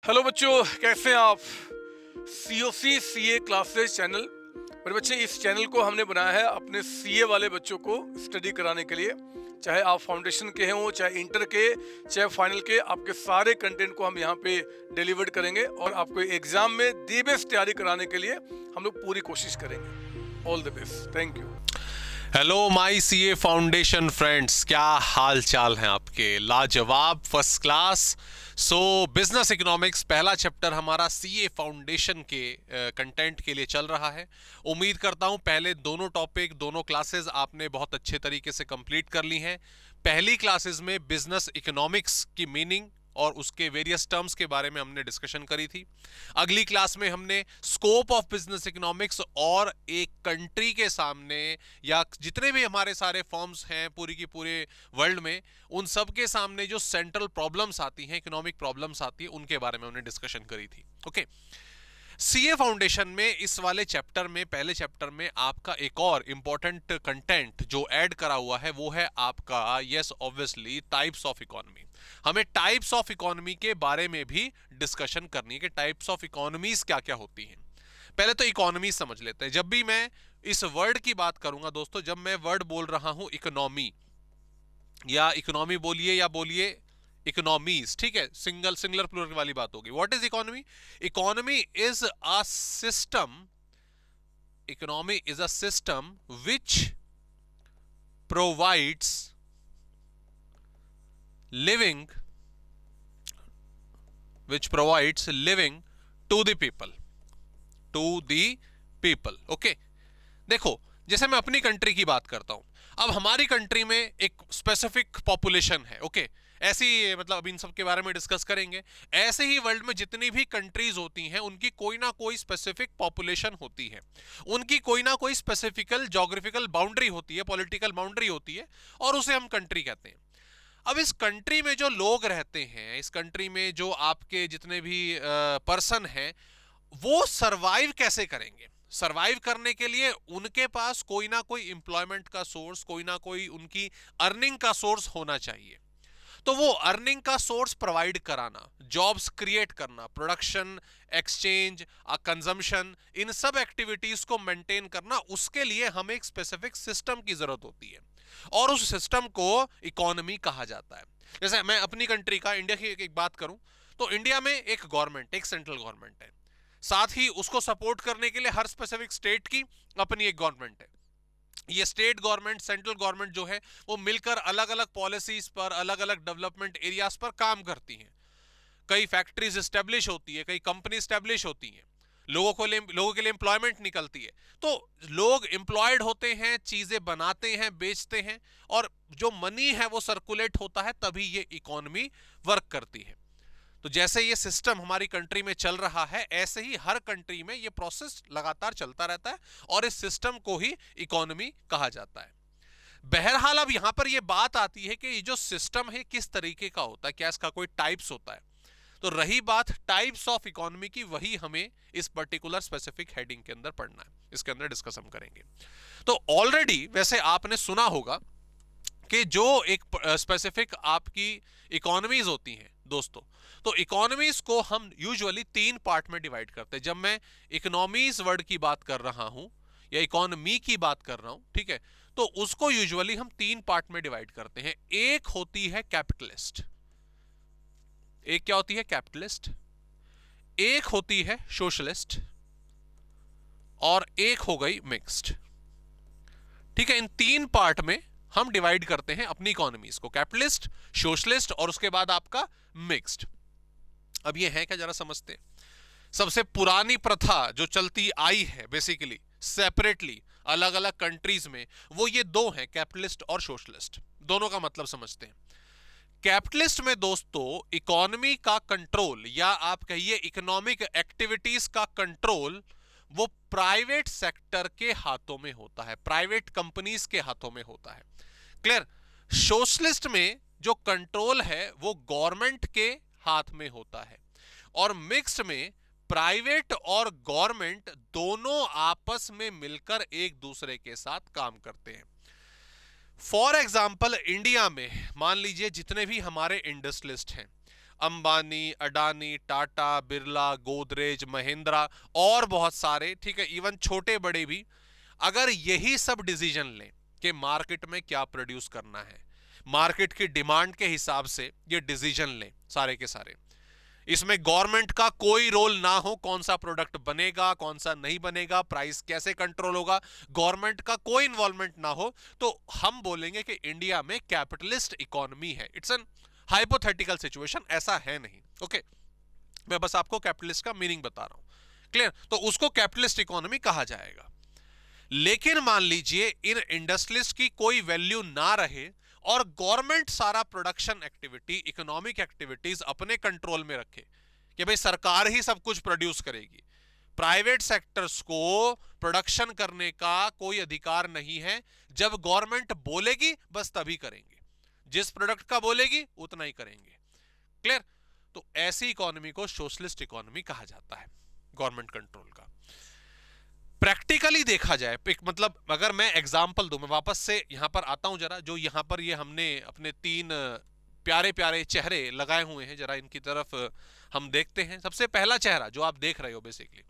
Hello बच्चों, कैसे हैं आप। COC CA classes channel. मेरे बच्चे, इस चैनल को हमने बनाया है अपने CA वाले बच्चों को स्टडी कराने के लिए। चाहे आप फाउंडेशन के हों, चाहे इंटर के, चाहे फाइनल के, आपके सारे कंटेंट को हम यहाँ पे डिलीवर्ड करेंगे और आपको एग्जाम में दी बेस्ट तैयारी कराने के लिए हम लोग पूरी कोशिश करेंगे। All the best, thank you. Hello my CA foundation friends, क्या हाल चाल हैं आपके? लाजवाब, फर्स्ट क्लास। बिजनेस इकोनॉमिक्स पहला चैप्टर हमारा सीए फाउंडेशन के कंटेंट के लिए चल रहा है। उम्मीद करता हूं पहले दोनों टॉपिक, दोनों क्लासेस आपने बहुत अच्छे तरीके से कंप्लीट कर ली हैं। पहली क्लासेस में बिजनेस इकोनॉमिक्स की मीनिंग और उसके वेरियस टर्म्स के बारे में हमने डिस्कशन करी थी। अगली क्लास में हमने स्कोप ऑफ बिजनेस इकोनॉमिक्स और एक कंट्री के सामने या जितने भी हमारे सारे फॉर्म्स हैं पूरी की पूरे वर्ल्ड में, उन सब के सामने जो सेंट्रल प्रॉब्लम्स आती हैं, इकोनॉमिक प्रॉब्लम्स आती है, उनके बारे में हमने डिस्कशन करी थी। ओके, सीए फाउंडेशन में इस वाले चैप्टर में, पहले चैप्टर में आपका एक और इंपॉर्टेंट कंटेंट जो ऐड करा हुआ है वो है आपका, yes obviously, types of economy. हमें टाइप्स ऑफ इकोनॉमी के बारे में भी डिस्कशन करनी है कि टाइप्स ऑफ इकोनॉमीज क्या क्या होती हैं। पहले तो इकोनॉमी समझ लेते हैं। जब भी मैं इस वर्ड की बात करूंगा दोस्तों, जब मैं वर्ड बोल रहा हूं इकोनॉमी, या इकोनॉमी बोलिए या बोलिए इकोनॉमीज, ठीक है, सिंगुलर प्लूरल वाली बात होगी। What is economy? Economy is a system, economy is a system which provides living, which provides living to the people, to the people। okay, देखो, जैसे मैं अपनी कंट्री की बात करता हूं, अब हमारी कंट्री में एक स्पेसिफिक पॉपुलेशन है। ओके, ऐसी, मतलब अब इन सब के बारे में डिस्कस करेंगे। ऐसे ही वर्ल्ड में जितनी भी कंट्रीज होती हैं उनकी कोई ना कोई स्पेसिफिक पॉपुलेशन होती है, उनकी कोई ना कोई स्पेसिफिकल ज्योग्राफिकल बाउंड्री होती है, पॉलिटिकल बाउंड्री होती है, और उसे हम कंट्री कहते हैं। अब इस कंट्री में जो लोग रहते हैं, इस कंट्री में जो आपके जितने भी पर्सन हैं, वो सरवाइव कैसे करेंगे? सरवाइव करने के लिए उनके पास कोई ना कोई एम्प्लॉयमेंट का सोर्स, कोई ना कोई उनकी अर्निंग का सोर्स होना चाहिए। तो वो अर्निंग का सोर्स प्रोवाइड कराना, जॉब्स क्रिएट करना, प्रोडक्शन, एक्सचेंज, कंजम्पशन, इन सब एक्टिविटीज को मेंटेन करना, उसके लिए हमें एक स्पेसिफिक सिस्टम की जरूरत होती है और उस सिस्टम को इकोनॉमी कहा जाता है। जैसे मैं अपनी कंट्री का, इंडिया की एक बात करूं, तो इंडिया में एक गवर्नमेंट, एक सेंट्रल गवर्नमेंट है, साथ ही उसको सपोर्ट करने के लिए हर स्पेसिफिक स्टेट की अपनी एक गवर्नमेंट है। ये स्टेट गवर्नमेंट, सेंट्रल गवर्नमेंट जो है, वो मिलकर अलग अलग पॉलिसीज पर, अलग अलग डेवलपमेंट एरियाज पर काम करती हैं। कई फैक्ट्रीज स्टैब्लिश होती है, कई कंपनी स्टैब्लिश होती हैं, लोगों के लिए एम्प्लॉयमेंट निकलती है। तो लोग एम्प्लॉयड होते हैं, चीजें बनाते हैं, बेचते हैं, और जो मनी है वो सर्कुलेट होता है, तभी ये इकोनॉमी वर्क करती है। तो जैसे ये सिस्टम हमारी कंट्री में चल रहा है, ऐसे ही हर कंट्री में ये प्रोसेस लगातार चलता रहता है और इस सिस्टम को ही इकोनॉमी कहा जाता है। बहरहाल अब यहां पर ये बात आती है कि ये जो सिस्टम है किस तरीके का होता है, क्या इसका कोई टाइप्स होता है? तो रही बात टाइप्स ऑफ इकोनॉमी की, वही हमें इस पर्टिकुलर स्पेसिफिक हेडिंग के अंदर पढ़ना है, इसके अंदर डिस्कस हम करेंगे। तो ऑलरेडी वैसे आपने सुना होगा कि जो एक स्पेसिफिक आपकी इकोनॉमीज होती हैं दोस्तों, तो इकोनॉमीज को हम यूजुअली 3 पार्ट में डिवाइड करते हैं। जब मैं इकोनॉमीज वर्ड की बात कर रहा हूं या इकोनॉमी की बात कर रहा हूं, ठीक है, तो उसको यूजुअली हम 3 पार्ट में डिवाइड करते हैं। एक होती है कैपिटलिस्ट, एक क्या होती है? कैपिटलिस्ट। एक होती है सोशलिस्ट, और एक हो गई मिक्स्ड। ठीक है, इन 3 पार्ट में हम डिवाइड करते हैं अपनी इकोनॉमीज को, कैपिटलिस्ट, सोशलिस्ट और उसके बाद आपका मिक्स्ड। अब ये है क्या, जरा समझते हैं। सबसे पुरानी प्रथा जो चलती आई है बेसिकली सेपरेटली अलग अलग कंट्रीज में, वो ये 2 हैं, कैपिटलिस्ट और सोशलिस्ट। दोनों का मतलब समझते हैं। कैपिटलिस्ट में दोस्तों इकोनॉमी का कंट्रोल, या आप कहिए इकोनॉमिक एक्टिविटीज का कंट्रोल, वो प्राइवेट सेक्टर के हाथों में होता है, प्राइवेट कंपनीज के हाथों में होता है। क्लियर? सोशलिस्ट में जो कंट्रोल है वो गवर्नमेंट के हाथ में होता है, और मिक्स्ड में प्राइवेट और गवर्नमेंट दोनों आपस में मिलकर एक दूसरे के साथ काम करते हैं। फॉर एग्जाम्पल इंडिया में मान लीजिए जितने भी हमारे इंडस्ट्रियलिस्ट हैं, अंबानी, अडानी, टाटा, बिरला, गोदरेज, महिंद्रा और बहुत सारे, ठीक है, इवन छोटे बड़े भी, अगर यही सब डिसीजन लें कि मार्केट में क्या प्रोड्यूस करना है, मार्केट की डिमांड के हिसाब से ये डिसीजन लें सारे के सारे, इसमें गवर्नमेंट का कोई रोल ना हो, कौन सा प्रोडक्ट बनेगा कौन सा नहीं बनेगा, प्राइस कैसे कंट्रोल होगा, गवर्नमेंट का कोई इन्वॉल्वमेंट ना हो, तो हम बोलेंगे कि इंडिया में कैपिटलिस्ट इकोनॉमी है। इट्स एन हाइपोथेटिकल सिचुएशन, ऐसा है नहीं। ओके, मैं बस आपको कैपिटलिस्ट का मीनिंग बता रहा हूं, क्लियर? तो उसको कैपिटलिस्ट इकोनॉमी कहा जाएगा। लेकिन मान लीजिए इन इंडस्ट्रियलिस्ट की कोई वैल्यू ना रहे और गवर्नमेंट सारा प्रोडक्शन एक्टिविटी, इकोनॉमिक एक्टिविटीज अपने कंट्रोल में रखे कि भाई सरकार ही सब कुछ प्रोड्यूस करेगी, प्राइवेट सेक्टर्स को प्रोडक्शन करने का कोई अधिकार नहीं है, जब गवर्नमेंट बोलेगी बस तभी करेंगे, जिस प्रोडक्ट का बोलेगी उतना ही करेंगे, क्लियर? तो ऐसी इकोनॉमी को सोशलिस्ट इकोनॉमी कहा जाता है, गवर्नमेंट कंट्रोल का। प्रैक्टिकली देखा जाए, मतलब अगर मैं एग्जांपल दूं, मैं वापस से यहां पर आता हूं जरा, जो यहां पर ये हमने अपने 3 प्यारे प्यारे चेहरे लगाए हुए हैं, जरा इनकी तरफ हम देखते हैं। सबसे पहला चेहरा जो आप देख रहे हो, बेसिकली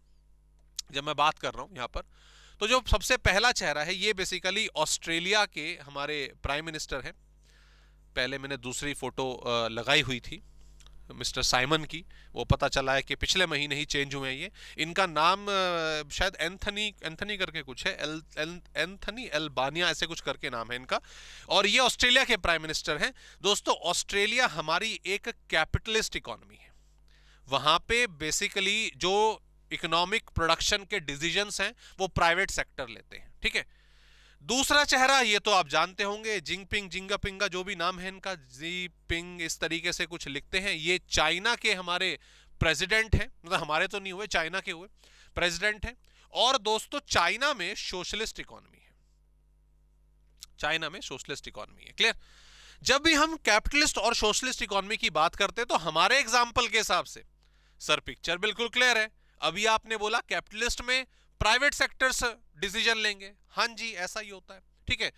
जब मैं बात कर रहा हूं यहां पर, तो जो सबसे पहला चेहरा है ये बेसिकली ऑस्ट्रेलिया के हमारे प्राइम मिनिस्टर हैं। पहले मैंने दूसरी फोटो लगाई हुई थी मिस्टर साइमन की, वो पता चला है कि पिछले महीने ही चेंज हुए हैं ये। इनका नाम शायद एंथनी करके कुछ है, एंथनी एल्बानिया ऐसे कुछ करके नाम है इनका, और ये ऑस्ट्रेलिया के प्राइम मिनिस्टर हैं। दोस्तों, ऑस्ट्रेलिया हमारी एक कैपिटलिस्ट इकोनॉमी है, वहां पे बेसिकली जो इकोनॉमिक प्रोडक्शन के डिसीजंस हैं वो प्राइवेट सेक्टर लेते हैं, ठीक है। दूसरा चेहरा ये तो आप जानते होंगे, जिंगपिंग, जिंगापिंगा, जो भी नाम है इनका, जी पिंग इस तरीके से कुछ लिखते हैं, ये चाइना के हमारे प्रेसिडेंट हैं, मतलब हमारे तो नहीं हुए, चाइना के हुए प्रेसिडेंट हैं। और दोस्तों, चाइना में सोशलिस्ट इकोनॉमी है, चाइना में सोशलिस्ट इकोनॉमी है, क्लियर? जब भी हम कैपिटलिस्ट और सोशलिस्ट इकोनॉमी की बात करते हैं तो हमारे एग्जाम्पल के हिसाब से सर पिक्चर बिल्कुल क्लियर है। अभी आपने बोला कैपिटलिस्ट में प्राइवेट सेक्टर्स डिसीजन लेंगे, हाँ जी ऐसा ही होता है, ठीक है।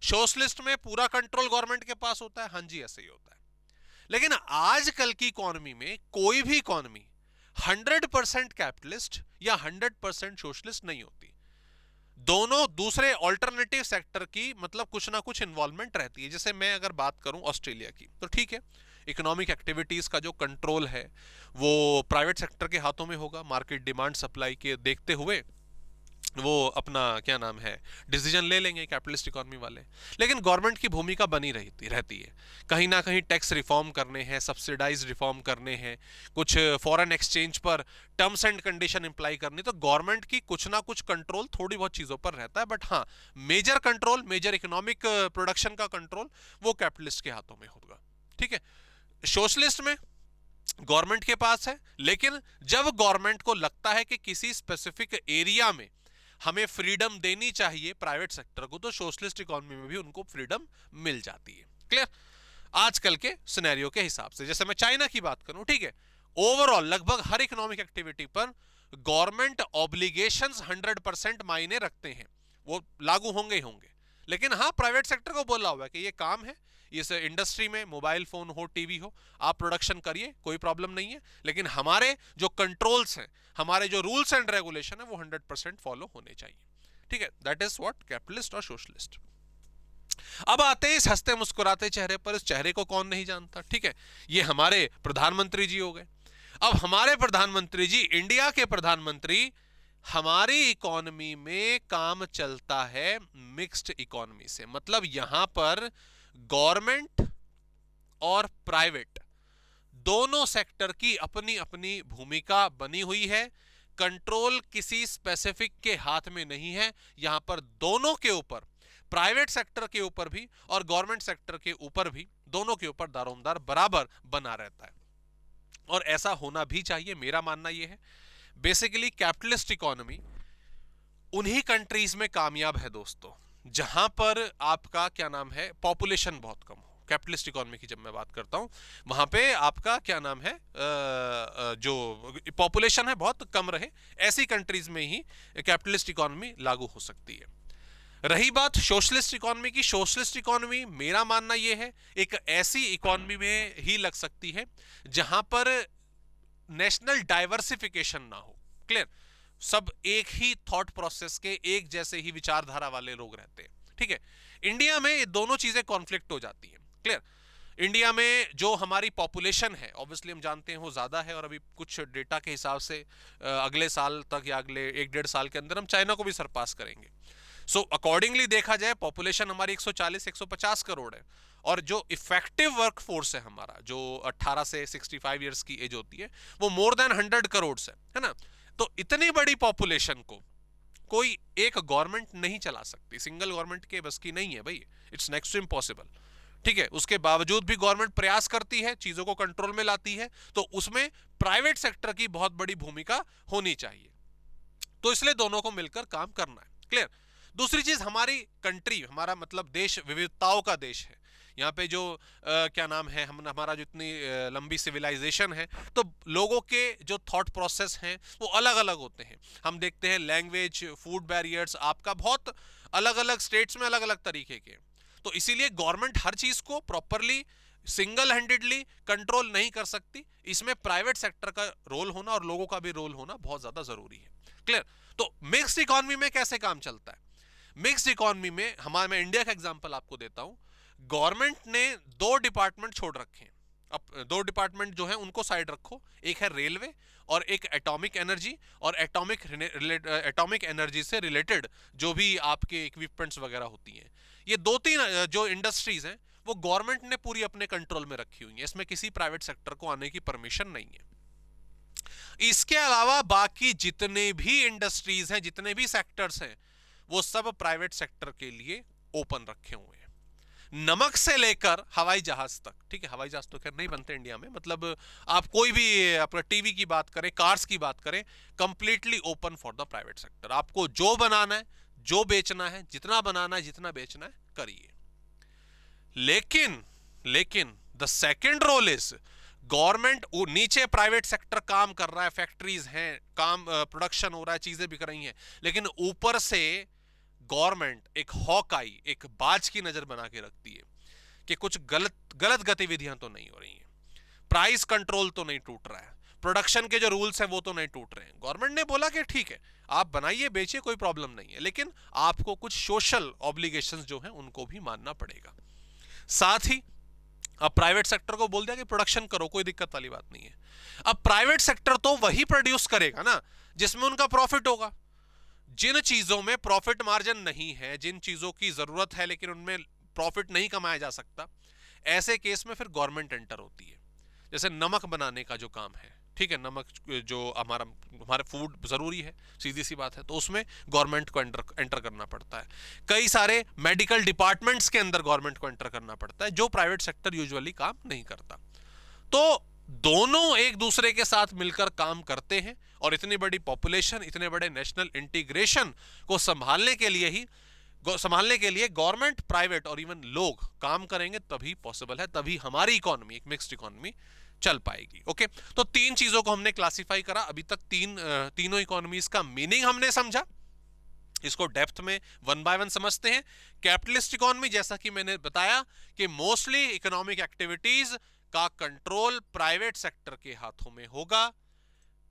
सोशलिस्ट में पूरा कंट्रोल गवर्नमेंट के पास होता है, हाँ जी ऐसा ही होता है। लेकिन आजकल की इकोनॉमी में कोई भी इकोनॉमी 100% कैपिटलिस्ट या 100% सोशलिस्ट नहीं होती। दोनों दूसरे ऑल्टरनेटिव सेक्टर की मतलब कुछ ना कुछ इन्वॉल्वमेंट रहती है। जैसे मैं अगर बात करूं ऑस्ट्रेलिया की, तो ठीक है, इकोनॉमिक एक्टिविटीज का जो कंट्रोल है वो प्राइवेट सेक्टर के हाथों में होगा, मार्केट डिमांड सप्लाई के देखते हुए वो अपना क्या नाम है डिसीजन ले लेंगे कैपिटलिस्ट इकोनॉमी वाले। लेकिन गवर्नमेंट की भूमिका बनी रहती है, कहीं ना कहीं टैक्स रिफॉर्म करने हैं, सब्सिडाइज रिफॉर्म करने हैं, कुछ फॉरेन एक्सचेंज पर टर्म्स एंड कंडीशन इंप्लाई करनी, तो गवर्नमेंट की कुछ ना कुछ कंट्रोल थोड़ी बहुत चीजों पर रहता है। बट हाँ, major control, major economic production का कंट्रोल वो कैपिटलिस्ट के हाथों में होगा, ठीक है। सोशलिस्ट में गवर्नमेंट के पास है, लेकिन जब गवर्नमेंट को लगता है कि किसी स्पेसिफिक एरिया में हमें फ्रीडम देनी चाहिए प्राइवेट सेक्टर को, तो सोशलिस्ट इकोनॉमी में भी उनको फ्रीडम मिल जाती है, क्लियर? आजकल के सिनेरियो के हिसाब से, जैसे मैं चाइना की बात करूं, ठीक है, ओवरऑल लगभग हर इकोनॉमिक एक्टिविटी पर गवर्नमेंट ऑब्लिगेशंस 100% मायने रखते हैं, वो लागू होंगे ही होंगे। लेकिन हाँ, प्राइवेट सेक्टर को बोला हुआ है कि ये काम है, इस इंडस्ट्री में मोबाइल फोन हो, टीवी हो, आप प्रोडक्शन करिए, कोई प्रॉब्लम नहीं है, लेकिन हमारे जो कंट्रोल्स हैं, हमारे जो रूल्स एंड रेगुलेशन है वो 100% फॉलो होने चाहिए, ठीक है। दैट इज व्हाट कैपिटलिस्ट और सोशलिस्ट। अब आते हैं इस हंसते मुस्कुराते चेहरे पर। इस चेहरे को कौन नहीं जानता, ठीक है, ये हमारे प्रधानमंत्री जी हो गए। अब हमारे प्रधानमंत्री जी, इंडिया के प्रधानमंत्री, हमारी इकोनॉमी में काम चलता है मिक्स्ड इकोनॉमी से, मतलब यहां पर गवर्नमेंट और प्राइवेट दोनों सेक्टर की अपनी अपनी भूमिका बनी हुई है। कंट्रोल किसी स्पेसिफिक के हाथ में नहीं है, यहां पर दोनों के ऊपर, प्राइवेट सेक्टर के ऊपर भी और गवर्नमेंट सेक्टर के ऊपर भी, दोनों के ऊपर दारोमदार बराबर बना रहता है, और ऐसा होना भी चाहिए। मेरा मानना यह है, बेसिकली कैपिटलिस्ट इकोनॉमी उन्हीं कंट्रीज में कामयाब है दोस्तों जहां पर आपका क्या नाम है पॉपुलेशन बहुत कम हो। कैपिटलिस्ट इकोनॉमी की जब मैं बात करता हूं, वहां पे आपका क्या नाम है जो पॉपुलेशन है बहुत कम रहे, ऐसी कंट्रीज में ही कैपिटलिस्ट इकोनॉमी लागू हो सकती है। रही बात सोशलिस्ट इकोनॉमी की, सोशलिस्ट इकोनॉमी मेरा मानना यह है एक ऐसी इकोनॉमी में ही लग सकती है जहां पर नेशनल डाइवर्सिफिकेशन ना हो। क्लियर? सब एक ही थॉट प्रोसेस के, एक जैसे ही विचारधारा वाले लोग रहते हैं। ठीक है, इंडिया में ये दोनों चीजें कॉन्फ्लिक्ट हो जाती हैं। क्लियर? इंडिया में जो हमारी पॉपुलेशन है ऑब्वियसली हम जानते हैं वो ज्यादा है, और अभी कुछ डेटा के हिसाब से अगले साल तक या अगले 1-1.5 साल के अंदर हम चाइना को भी सरपास करेंगे। सो अकॉर्डिंगली देखा जाए पॉपुलेशन हमारी 140-150 करोड़ है, और जो इफेक्टिव वर्क फोर्स है हमारा, जो 18 से 65 ईयर्स की एज होती है, वो मोर देन 100 करोड़ है ना। तो इतनी बड़ी पॉपुलेशन को कोई एक गवर्नमेंट नहीं चला सकती, सिंगल गवर्नमेंट के बस की नहीं है भाई, इट्स नेक्स्ट टू इम्पॉसिबल। ठीक है, उसके बावजूद भी गवर्नमेंट प्रयास करती है, चीजों को कंट्रोल में लाती है, तो उसमें प्राइवेट सेक्टर की बहुत बड़ी भूमिका होनी चाहिए। तो इसलिए दोनों को मिलकर काम करना है। क्लियर? दूसरी चीज, हमारी कंट्री, हमारा मतलब देश विविधताओं का देश है। यहाँ पे जो क्या नाम है, हमारा जो इतनी लंबी सिविलाइजेशन है, तो लोगों के जो थॉट प्रोसेस हैं वो अलग अलग होते हैं। हम देखते हैं लैंग्वेज, फूड बैरियर्स आपका बहुत अलग अलग स्टेट्स में अलग अलग तरीके के। तो इसीलिए गवर्नमेंट हर चीज को प्रॉपरली सिंगल हैंडेडली कंट्रोल नहीं कर सकती, इसमें प्राइवेट सेक्टर का रोल होना और लोगों का भी रोल होना बहुत ज्यादा जरूरी है। क्लियर? तो मिक्स्ड इकोनॉमी में कैसे काम चलता है? मिक्स्ड इकोनॉमी में मैं इंडिया का एग्जांपल आपको देता हूं। गवर्नमेंट ने 2 डिपार्टमेंट छोड़ रखे हैं। अब 2 डिपार्टमेंट जो है उनको साइड रखो, एक है रेलवे और एक एटॉमिक एनर्जी, और एटॉमिक एनर्जी से रिलेटेड जो भी आपके इक्विपमेंट्स वगैरह होती हैं, ये 2-3 जो इंडस्ट्रीज हैं वो गवर्नमेंट ने पूरी अपने कंट्रोल में रखी हुई है, इसमें किसी प्राइवेट सेक्टर को आने की परमिशन नहीं है। इसके अलावा बाकी जितने भी इंडस्ट्रीज हैं, जितने भी सेक्टर्स हैं, वो सब प्राइवेट सेक्टर के लिए ओपन रखे हुए हैं, नमक से लेकर हवाई जहाज तक। ठीक है, हवाई जहाज तो खैर नहीं बनते इंडिया में, मतलब आप कोई भी अपना टीवी की बात करें, कार्स की बात करें, completely open for the private sector. आपको जो बनाना है, जो बेचना है, जितना बनाना है, जितना बेचना है, करिए। लेकिन the second role is government, नीचे प्राइवेट सेक्टर काम कर रहा है, फैक्ट्रीज हैं, काम प्रोडक्शन हो रहा है, चीजें बिक रही हैं, लेकिन ऊपर से गवर्नमेंट एक हॉक-आई, एक बाज की नजर बना के रखती है कि कुछ गलत गतिविधियां तो नहीं हो रही हैं, प्राइस कंट्रोल तो नहीं टूट रहा है, प्रोडक्शन के जो रूल्स हैं वो तो नहीं टूट रहे हैं। गवर्नमेंट ने बोला कि ठीक है आप बनाइए, बेचिए, कोई प्रॉब्लम नहीं है, लेकिन आपको कुछ सोशल ऑब्लिगेशंस जो हैं उनको भी मानना पड़ेगा। साथ ही अब प्राइवेट सेक्टर को बोल दिया कि प्रोडक्शन करो, कोई दिक्कत वाली बात नहीं है। अब प्राइवेट सेक्टर तो वही प्रोड्यूस करेगा ना जिसमें उनका प्रॉफिट होगा। जिन चीजों में प्रॉफिट मार्जिन नहीं है, जिन चीजों की जरूरत है लेकिन उनमें प्रॉफिट नहीं कमाया जा सकता, ऐसे केस में फिर गवर्नमेंट एंटर होती है। जैसे नमक बनाने का जो काम है, ठीक है, नमक जो हमारे फूड जरूरी है, सीधी सी बात है, तो उसमें गवर्नमेंट को एंटर करना पड़ता है। कई सारे मेडिकल डिपार्टमेंट्स के अंदर गवर्नमेंट को एंटर करना पड़ता है, जो प्राइवेट सेक्टर यूजुअली काम नहीं करता। तो दोनों एक दूसरे के साथ मिलकर काम करते हैं, और इतनी बड़ी पॉपुलेशन, इतने बड़े नेशनल इंटीग्रेशन को संभालने के लिए गवर्नमेंट, प्राइवेट और इवन लोग काम करेंगे, तभी पॉसिबल है, तभी हमारी इकोनॉमी एक मिक्स्ड इकोनॉमी चल पाएगी। ओके, तो 3 चीजों को हमने क्लासिफाई करा अभी तक। तीनों इकोनॉमीज का मीनिंग हमने समझा, इसको डेप्थ में 1 बाय 1 समझते हैं। कैपिटलिस्ट इकोनॉमी, जैसा कि मैंने बताया कि मोस्टली इकोनॉमिक एक्टिविटीज का कंट्रोल प्राइवेट सेक्टर के हाथों में होगा।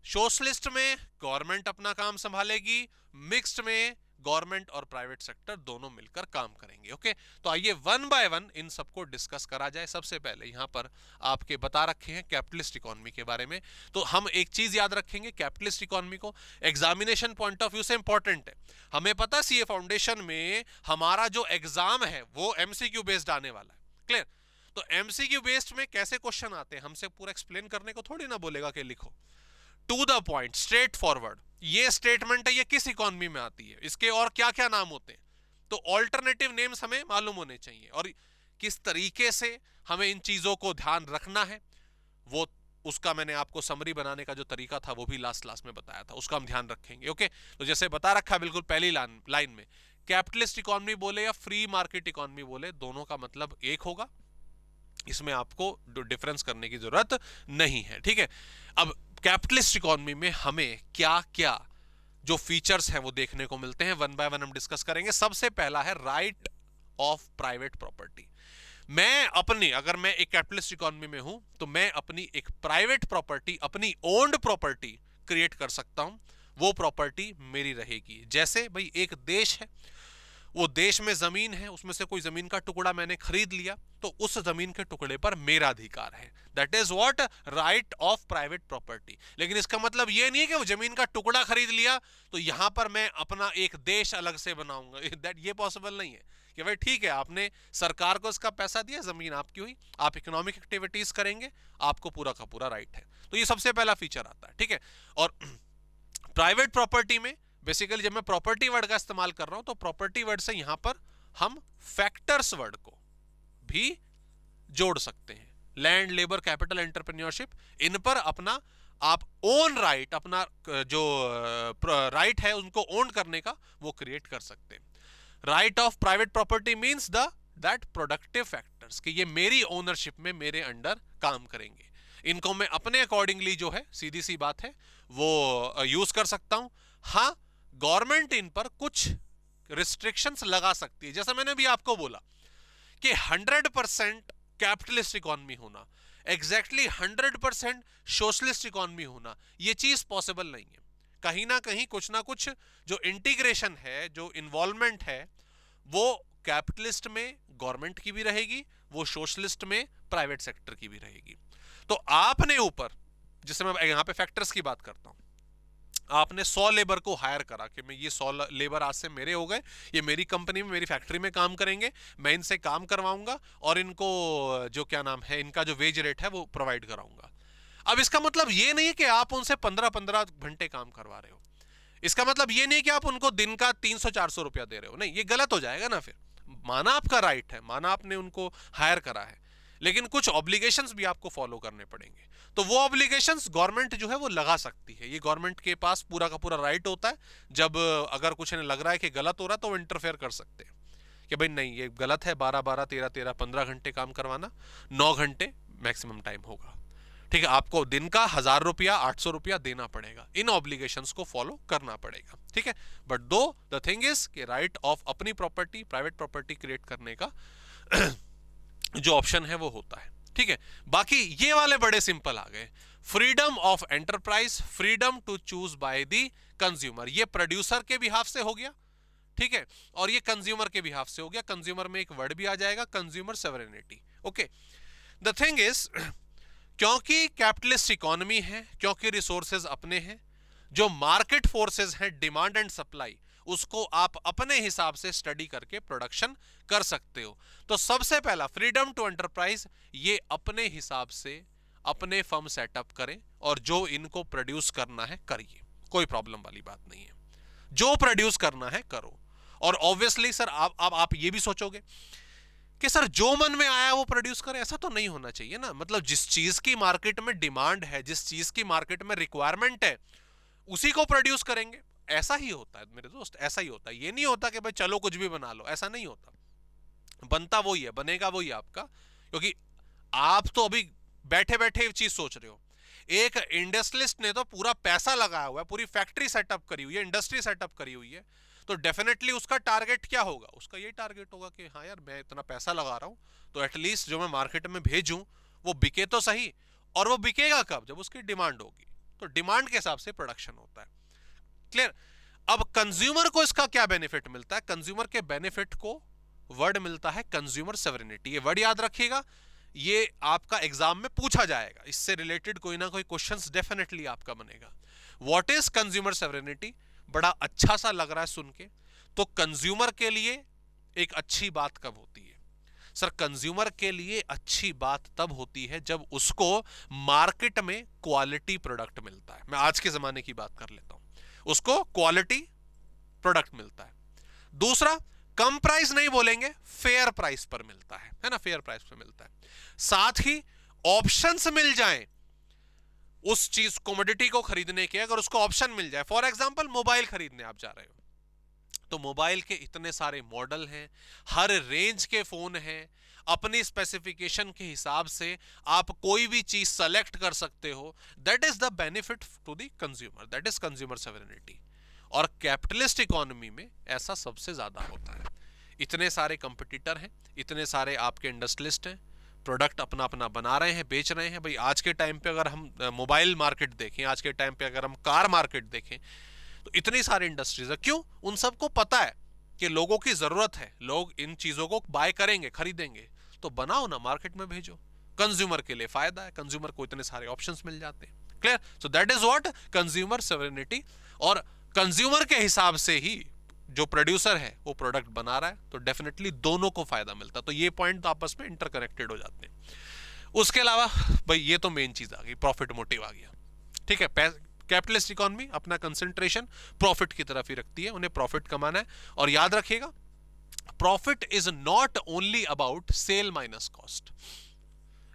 सोशलिस्ट में गवर्नमेंट अपना काम संभालेगी, मिक्स्ड में गवर्नमेंट और प्राइवेट सेक्टर दोनों मिलकर काम करेंगे। ओके, तो आइए 1 बाय 1 इन सबको डिस्कस करा जाए। सबसे पहले यहां पर आपके बता रखे हैं कैपिटलिस्ट इकोनॉमी के बारे में। तो हम एक चीज याद रखेंगे, कैपिटलिस्ट इकोनॉमी को एग्जामिनेशन पॉइंट ऑफ व्यू से इंपॉर्टेंट है। हमें पता सीए फाउंडेशन में हमारा जो एग्जाम है वो एमसीक्यू बेस्ड आने वाला है। क्लियर? तो एमसीक्यू बेस्ड में कैसे क्वेश्चन आते हैं, हमसे पूरा एक्सप्लेन करने को थोड़ी ना बोलेगा कि लिखो, to the point, straightforward. ये स्टेटमेंट है, ये किस इकोनॉमी में आती है, इसके और क्या क्या नाम होते हैं, तो ऑल्टरनेटिव नेम्स हमें मालूम होने चाहिए, और किस तरीके से हमें इन चीजों को ध्यान रखना है, वो उसका मैंने आपको समरी बनाने का जो तरीका था वो भी लास्ट में बताया था, उसका हम ध्यान रखेंगे। ओके, तो जैसे बता रखा बिल्कुल पहली लाइन में, कैपिटलिस्ट इकोनॉमी बोले या फ्री मार्केट इकोनॉमी बोले, दोनों का मतलब एक होगा, इसमें आपको डिफरेंस करने की जरूरत नहीं है। ठीक है, अब कैपिटलिस्ट इकोनॉमी में हमें क्या क्या जो फीचर्स हैं वो देखने को मिलते हैं, वन बाय वन हम डिस्कस करेंगे। सबसे पहला है राइट ऑफ प्राइवेट प्रॉपर्टी। मैं अपनी, अगर मैं एक कैपिटलिस्ट इकोनॉमी में हूं तो मैं अपनी एक प्राइवेट प्रॉपर्टी, अपनी ओन्ड प्रॉपर्टी क्रिएट कर सकता हूं। वो प्रॉपर्टी मेरी रहेगी। जैसे भाई एक देश है, वो देश में जमीन है, उसमें से कोई जमीन का टुकड़ा मैंने खरीद लिया तो उस जमीन के टुकड़े पर मेरा अधिकार है। That is what right of private property. लेकिन इसका मतलब ये नहीं है कि वो जमीन का टुकड़ा खरीद लिया तो यहां पर मैं अपना एक देश अलग से बनाऊंगा। दैट ये पॉसिबल नहीं है कि भाई ठीक है, आपने सरकार को इसका पैसा दिया, जमीन आपकी हुई, आप इकोनॉमिक एक्टिविटीज करेंगे, आपको पूरा का पूरा राइट है। तो ये सबसे पहला फीचर आता है, ठीक है। और प्राइवेट प्रॉपर्टी में बेसिकली जब मैं प्रॉपर्टी वर्ड का इस्तेमाल कर रहा हूं तो प्रॉपर्टी वर्ड से यहां पर हम फैक्टर्स वर्ड को भी जोड़ सकते हैं। लैंड, लेबर, कैपिटल, एंटरप्रेन्योरशिप, इन पर अपना आप ओन राइट, अपना जो राइट है उनको ओन करने का वो क्रिएट कर सकते हैं। Right of private property means that productive factors, कि ये मेरी ओनरशिप में मेरे अंडर काम करेंगे। इनको मैं अपने अकॉर्डिंगली जो है, सीधी सी बात है, वो यूज कर सकता हूं। हाँ, गवर्नमेंट इन पर कुछ रिस्ट्रिक्शंस लगा सकती है। जैसा मैंने भी आपको बोला कि 100% कैपिटलिस्ट इकोनॉमी होना, एग्जैक्टली 100% सोशलिस्ट इकोनॉमी होना, ये चीज पॉसिबल नहीं है। कहीं ना कुछ जो इंटीग्रेशन है, जो इन्वॉल्वमेंट है, वो कैपिटलिस्ट में गवर्नमेंट की भी रहेगी, वो सोशलिस्ट में प्राइवेट सेक्टर की भी रहेगी। तो आपने ऊपर, जिससे मैं यहां पे फैक्टर्स की बात करता हूं, आपने 100 लेबर को हायर करा कि मैं ये 100 लेबर आज से मेरे हो गए, ये मेरी कंपनी में, मेरी फैक्ट्री में काम करेंगे, मैं इनसे काम करवाऊंगा और इनको जो क्या नाम है, इनका जो वेज रेट है वो प्रोवाइड कराऊंगा। अब इसका मतलब ये नहीं है कि आप उनसे 15-15 घंटे काम करवा रहे हो। इसका मतलब ये नहीं कि आप उनको दिन का 300-400 रुपया दे रहे हो। नहीं, ये गलत हो जाएगा ना। फिर माना आपका राइट है, माना आपने उनको हायर करा है, लेकिन कुछ ऑब्लिगेशंस भी आपको फॉलो करने पड़ेंगे। तो वो ऑब्लिगेशंस गवर्नमेंट जो है वो लगा सकती है। ये गवर्नमेंट के पास पूरा का पूरा राइट होता है। जब अगर कुछ इन्हें लग रहा है कि गलत हो रहा है तो वो इंटरफेयर कर सकते हैं कि भाई नहीं, ये गलत है, 12-12, 13-13, 15 घंटे काम करवाना, 9 घंटे मैक्सिमम टाइम होगा, ठीक है। आपको दिन का 1000 रुपया, 800 रुपया देना पड़ेगा। इन ऑब्लिगेशंस को फॉलो करना पड़ेगा, ठीक है। बट दो द थिंग इज कि राइट ऑफ अपनी प्रॉपर्टी, प्राइवेट प्रॉपर्टी क्रिएट करने का जो ऑप्शन है वो होता है, ठीक है। बाकी ये वाले बड़े सिंपल आ गए। Freedom of enterprise, freedom to choose by the consumer, ये प्रोड्यूसर के बिहाफ से हो गया, ठीक है, और ये कंज्यूमर के बिहाफ से हो गया। कंज्यूमर में एक वर्ड भी आ जाएगा, consumer sovereignty, okay. The thing is, क्योंकि कैपिटलिस्ट इकोनॉमी है, क्योंकि रिसोर्सेज अपने हैं, जो मार्केट फोर्सेस हैं, डिमांड एंड सप्लाई, उसको आप अपने हिसाब से स्टडी करके प्रोडक्शन कर सकते हो। तो सबसे पहला फ्रीडम टू एंटरप्राइज, ये अपने हिसाब से अपने फर्म सेटअप करें और जो इनको प्रोड्यूस करना है करिए, कोई प्रॉब्लम वाली बात नहीं है। जो प्रोड्यूस करना है करो। और ऑब्वियसली सर आप ये भी सोचोगे कि सर जो मन में आया वो प्रोड्यूस करे, ऐसा तो नहीं होना चाहिए ना। मतलब जिस चीज की मार्केट में डिमांड है, जिस चीज की मार्केट में रिक्वायरमेंट है, उसी को प्रोड्यूस करेंगे। ऐसा ही होता है मेरे दोस्त, ऐसा ही होता है। ये नहीं होता कि भाई चलो कुछ भी बना लो, ऐसा नहीं होता। बनता वही है, बनेगा वही आपका, क्योंकि आप तो अभी बैठे बैठे चीज सोच रहे हो। एक इंडस्ट्रियलिस्ट ने तो पूरा पैसा लगाया हुआ है, पूरी फैक्ट्री सेटअप करी हुई है, इंडस्ट्री सेटअप करी हुई है, तो डेफिनेटली उसका टारगेट क्या होगा? उसका यही टारगेट होगा कि हाँ यार, मैं इतना पैसा लगा रहा हूं तो एटलीस्ट जो मैं मार्केट में भेजूं वो बिके तो सही। और वो बिकेगा कब? जब उसकी डिमांड होगी। तो डिमांड के हिसाब से प्रोडक्शन होता है। क्लियर? अब कंज्यूमर को इसका क्या बेनिफिट मिलता है? कंज्यूमर के बेनिफिट को वर्ड मिलता है कंज्यूमर सॉवरेनिटी। ये वर्ड याद रखिएगा, ये आपका एग्जाम में पूछा जाएगा, इससे रिलेटेड कोई ना कोई क्वेश्चंस डेफिनेटली आपका बनेगा। What is consumer sovereignty? बड़ा अच्छा सा लग रहा है सुन के। तो कंज्यूमर के लिए एक अच्छी बात कब होती है? सर, कंज्यूमर के लिए अच्छी बात तब होती है जब उसको मार्केट में क्वालिटी प्रोडक्ट मिलता है। मैं आज के जमाने की बात कर लेता हूं, उसको क्वालिटी प्रोडक्ट मिलता है। दूसरा, कम प्राइस नहीं बोलेंगे, फेयर प्राइस पर मिलता है ना, फेयर प्राइस पर मिलता है। साथ ही ऑप्शंस मिल जाएं उस चीज, कमोडिटी को खरीदने के, अगर उसको ऑप्शन मिल जाए। फॉर एग्जांपल, मोबाइल खरीदने आप जा रहे हो तो मोबाइल के इतने सारे मॉडल हैं, हर रेंज के फोन हैं, अपनी स्पेसिफिकेशन के हिसाब से आप कोई भी चीज सेलेक्ट कर सकते हो। That is the benefit to the consumer, that is consumer sovereignty. और कैपिटलिस्ट इकोनॉमी में ऐसा सबसे ज्यादा होता है। इतने सारे कंपटीटर हैं, इतने सारे आपके इंडस्ट्रियलिस्ट हैं, प्रोडक्ट अपना अपना बना रहे हैं, बेच रहे हैं। भाई आज के टाइम पे अगर हम मोबाइल मार्केट देखें, आज के टाइम पे अगर हम कार मार्केट देखें, तो इतनी सारी इंडस्ट्रीज है। क्यों? उन सबको पता है कि लोगों की जरूरत है, लोग इन चीजों को बाय करेंगे, खरीदेंगे, तो बनाओ ना, मार्केट में भेजो। कंज्यूमर के लिए फायदा है, कंज्यूमर को इतने सारे ऑप्शंस मिल जाते हैं। Clear? So that is what consumer sovereignty. और कंज्यूमर के हिसाब से ही जो प्रोड्यूसर है वो प्रोडक्ट बना रहा है, तो डेफिनेटली दोनों को फायदा मिलता है। तो ये पॉइंट आपस में इंटरकनेक्टेड हो जाते हैं। उसके अलावा भाई ये तो मेन चीज आ गई, प्रॉफिट मोटिव आ गया। ठीक है, कैपिटलिस्ट इकोनॉमी अपना कंसंट्रेशन प्रॉफिट की तरफ ही रखती है, उन्हें प्रॉफिट कमाना है। और याद रखिएगा, profit is not only about sale minus cost.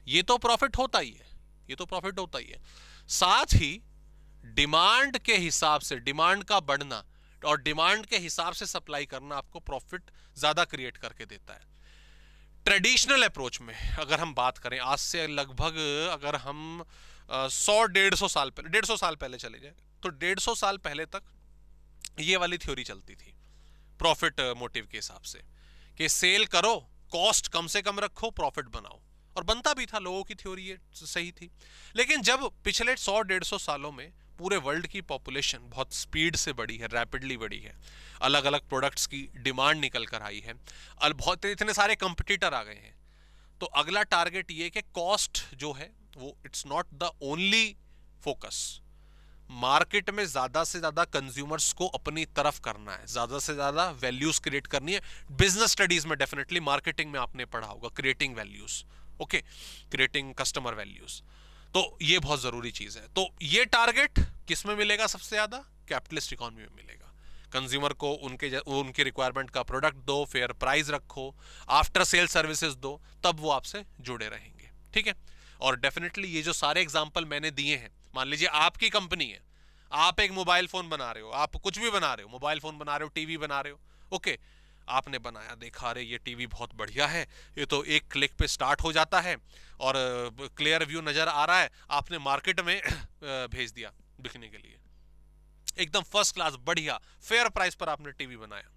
ये तो प्रॉफिट होता ही है, ये तो प्रॉफिट होता ही है, साथ ही डिमांड के हिसाब से, डिमांड का बढ़ना और डिमांड के हिसाब से सप्लाई करना आपको प्रॉफिट ज्यादा क्रिएट करके देता है। ट्रेडिशनल अप्रोच में अगर हम बात करें, आज से लगभग अगर हम 100-150 साल पहले, 150 साल पहले चले जाए, तो 150 साल पहले तक ये वाली थ्योरी चलती थी प्रॉफिट मोटिव के हिसाब से, कि सेल करो, कॉस्ट कम से कम रखो, प्रॉफिट बनाओ। और बनता भी था, लोगों की थ्योरी ये सही थी। लेकिन जब पिछले 100-150 सालों में पूरे वर्ल्ड की पॉपुलेशन बहुत स्पीड से बढ़ी है, रैपिडली बढ़ी है, अलग अलग प्रोडक्ट्स की डिमांड निकल कर आई है, बहुत इतने सारे कंपटीटर आ गए हैं, तो अगला टारगेट ये कि कॉस्ट जो है वो it's not the only focus. Market में ज्यादा से ज्यादा कंज्यूमर्स को अपनी तरफ करना है, ज्यादा से ज्यादा वैल्यूज क्रिएट करनी है। बिजनेस स्टडीज में डेफिनेटली, मार्केटिंग में आपने पढ़ा होगा, creating values, okay, creating customer values, तो ये बहुत जरूरी चीज है। तो ये टारगेट किस में मिलेगा सबसे ज्यादा? कैपिटलिस्ट इकोनॉमी में मिलेगा। कंज्यूमर को उनकी रिक्वायरमेंट का प्रोडक्ट दो, फेयर प्राइस रखो, आफ्टर सेल सर्विसेज दो, तब वो आपसे जुड़े रहेंगे। ठीक है, और डेफिनेटली ये जो सारे एग्जांपल मैंने दिए हैं, मान लीजिए आपकी कंपनी है, आप एक मोबाइल फोन बना रहे हो, आप कुछ भी बना रहे हो, मोबाइल फोन बना रहे हो, टीवी बना रहे हो, ओके, आपने बनाया, देखा, अरे ये टीवी बहुत बढ़िया है, ये तो एक क्लिक पे स्टार्ट हो जाता है और क्लियर व्यू नजर आ रहा है, आपने मार्केट में भेज दिया बिकने के लिए, एकदम फर्स्ट क्लास बढ़िया फेयर प्राइस पर आपने टीवी बनाया,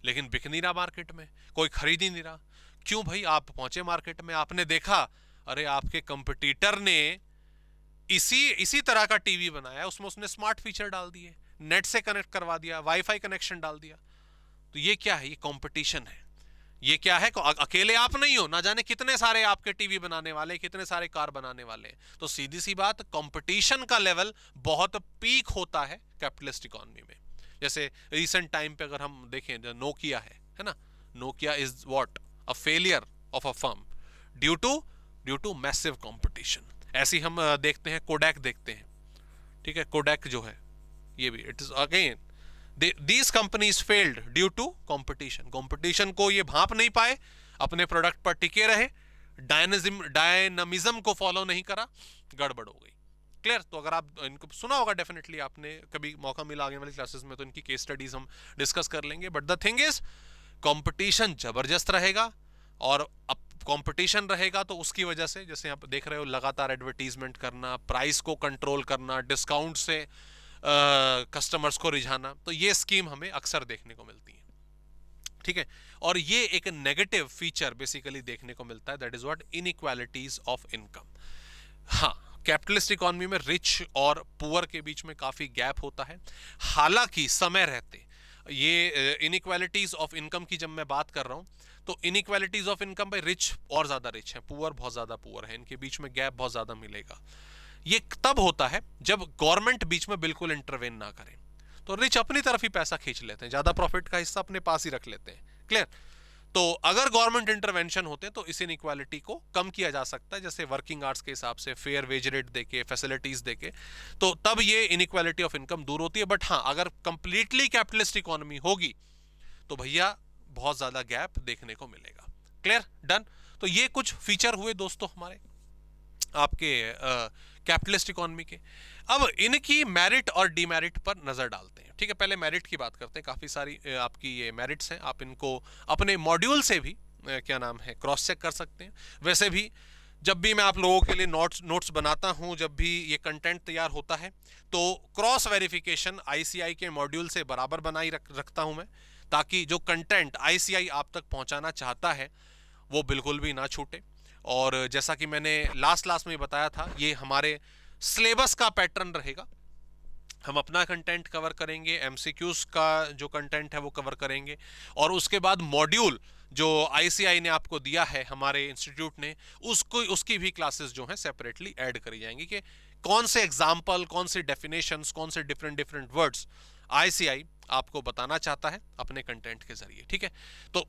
लेकिन बिक नहीं रहा मार्केट में, कोई खरीद ही नहीं रहा। क्यों भाई? आप पहुंचे मार्केट में, आपने देखा, अरे आपके कंपटीटर ने इसी तरह का टीवी बनाया, उसमें उसने स्मार्ट फीचर डाल दिए, नेट से कनेक्ट करवा दिया, वाईफाई कनेक्शन डाल दिया। तो ये क्या है? ये कंपटीशन है। ये क्या है? अकेले आप नहीं हो, ना जाने कितने सारे आपके टीवी बनाने वाले, कितने सारे कार बनाने वाले। तो सीधी सी बात, कंपटीशन का लेवल बहुत पीक होता है कैपिटलिस्ट इकोनॉमी में। जैसे रिसेंट टाइम पे अगर हम देखें, जो नोकिया है ना, Nokia is what a failure of a firm due to massive competition. ऐसे हम देखते हैं, कोडैक देखते हैं, ठीक है, कोडैक जो है ये भी, it is again these companies failed due to competition। Competition को ये भांप नहीं पाए, अपने प्रोडक्ट पर टिके रहे, डायनामिज्म को फॉलो नहीं करा, गड़बड़ हो गई। क्लियर? तो अगर आप इनको सुना होगा, डेफिनेटली आपने कभी मौका मिला आगे वाली क्लासेस में तो इनकी केस स्टडीज हम डिस्कस कर लेंगे। But the thing is, competition जबरदस्त रहेगा, और अब कंपटीशन रहेगा तो उसकी वजह से, जैसे आप देख रहे हो, लगातार एडवर्टीजमेंट करना, प्राइस को कंट्रोल करना, डिस्काउंट से कस्टमर्स को रिझाना, तो ये स्कीम हमें अक्सर देखने को मिलती है। ठीक है, और ये एक नेगेटिव फीचर बेसिकली देखने को मिलता है, that is what inequalities of income. हाँ, कैपिटलिस्ट इकोनॉमी में रिच और पुअर के बीच में काफी गैप होता है। हालांकि समय रहते ये इनइक्वालिटीज ऑफ इनकम की जब मैं बात कर रहा हूं, तो इनइक्वालिटीज ऑफ इनकम भाई, रिच और ज्यादा रिच है, पुअर बहुत ज्यादा पुअर है, इनके बीच में गैप बहुत ज्यादा मिलेगा। ये तब होता है जब गवर्नमेंट बीच में बिल्कुल इंटरवेन ना करे, तो रिच अपनी तरफ ही पैसा खींच लेते हैं, ज्यादा प्रॉफिट का हिस्सा अपने पास ही रख लेते हैं। क्लियर? तो अगर गवर्नमेंट इंटरवेंशन होते हैं तो इस इनइक्वालिटी को कम किया जा सकता है, जैसे वर्किंग आवर्स के हिसाब से फेयर वेज रेट देके, फैसिलिटीज देके, तो तब ये इनइक्वालिटी ऑफ इनकम दूर होती है। बट हाँ, अगर कंप्लीटली कैपिटलिस्ट इकोनॉमी होगी तो भैया बहुत ज्यादा गैप देखने को मिलेगा। क्लियर? डन? तो ये कुछ फीचर हुए दोस्तों हमारे आपके कैपिटलिस्ट इकोनॉमी के। अब इनकी मेरिट और डीमेरिट पर नजर डालते हैं। ठीक है, पहले मेरिट की बात करते हैं। काफी सारी आपकी ये मेरिट्स हैं, आप इनको अपने मॉड्यूल से भी क्या नाम है क्रॉस चेक कर सकते हैं। वैसे भी जब भी मैं आप लोगों के लिए नोट्स बनाता हूं, जब भी ये कंटेंट तैयार होता है, तो क्रॉस वेरिफिकेशन आईसीआई के मॉड्यूल से बराबर बनाई रखता हूं मैं, ताकि जो कंटेंट आईसीआई आप तक पहुंचाना चाहता है वो बिल्कुल भी ना छूटे। और जैसा कि मैंने लास्ट में बताया था, ये हमारे सिलेबस का पैटर्न रहेगा। हम अपना कंटेंट कवर करेंगे, एमसीक्यूज का जो कंटेंट है वो कवर करेंगे, और उसके बाद मॉड्यूल जो आईसीआई ने आपको दिया है, हमारे इंस्टीट्यूट ने, उसकी भी क्लासेस जो हैं सेपरेटली ऐड करी जाएंगी कि कौन से एग्जाम्पल, कौन से डेफिनेशंस, कौन से डिफरेंट वर्ड्स आईसीआई आपको बताना चाहता है अपने कंटेंट के जरिए। ठीक है, तो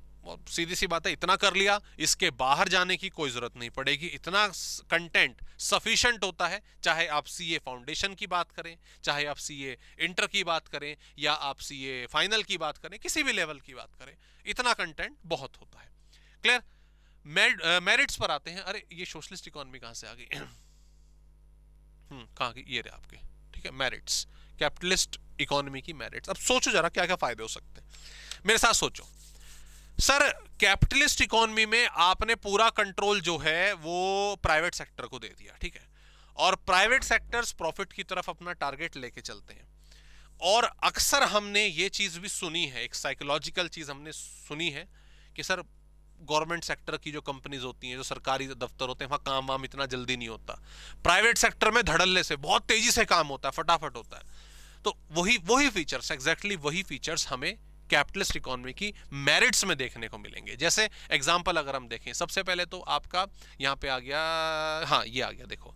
सीधी सी बात है, इतना कर लिया, इसके बाहर जाने की कोई जरूरत नहीं पड़ेगी। इतना कंटेंट सफिशिएंट होता है, चाहे आप सीए फाउंडेशन की बात करें, चाहे आप सीए इंटर की बात करें, या आप सीए फाइनल की बात करें, किसी भी लेवल की बात करें, इतना कंटेंट बहुत होता है। क्लियर? मेरिट्स पर आते हैं। अरे ये सोशलिस्ट इकोनॉमी कहां से आ गई? कहां की? ये रहे आपके। ठीक है, मेरिट्स, कैपिटलिस्ट इकोनॉमी की मेरिट्स। अब सोचो जरा क्या क्या फायदे हो सकते हैं, मेरे साथ सोचो। सर, कैपिटलिस्ट इकोनॉमी में आपने पूरा कंट्रोल जो है वो प्राइवेट सेक्टर को दे दिया। ठीक है, और प्राइवेट सेक्टर्स प्रॉफिट की तरफ अपना टारगेट लेके चलते हैं। और अक्सर हमने ये चीज भी सुनी है, एक साइकोलॉजिकल चीज हमने सुनी है कि सर गवर्नमेंट सेक्टर की जो कंपनीज होती हैं, जो सरकारी दफ्तर होते हैं, वहां काम वाम इतना जल्दी नहीं होता। प्राइवेट सेक्टर में धड़ल्ले से बहुत तेजी से काम होता है, फटाफट होता है। तो वही फीचर्स, एग्जैक्टली वही फीचर्स हमें कैपिटलिस्ट इकोनॉमी की मेरिट्स में देखने को मिलेंगे। जैसे एग्जांपल अगर हम देखें, सबसे पहले तो आपका यहां पे आ गया, हाँ ये आ गया, देखो,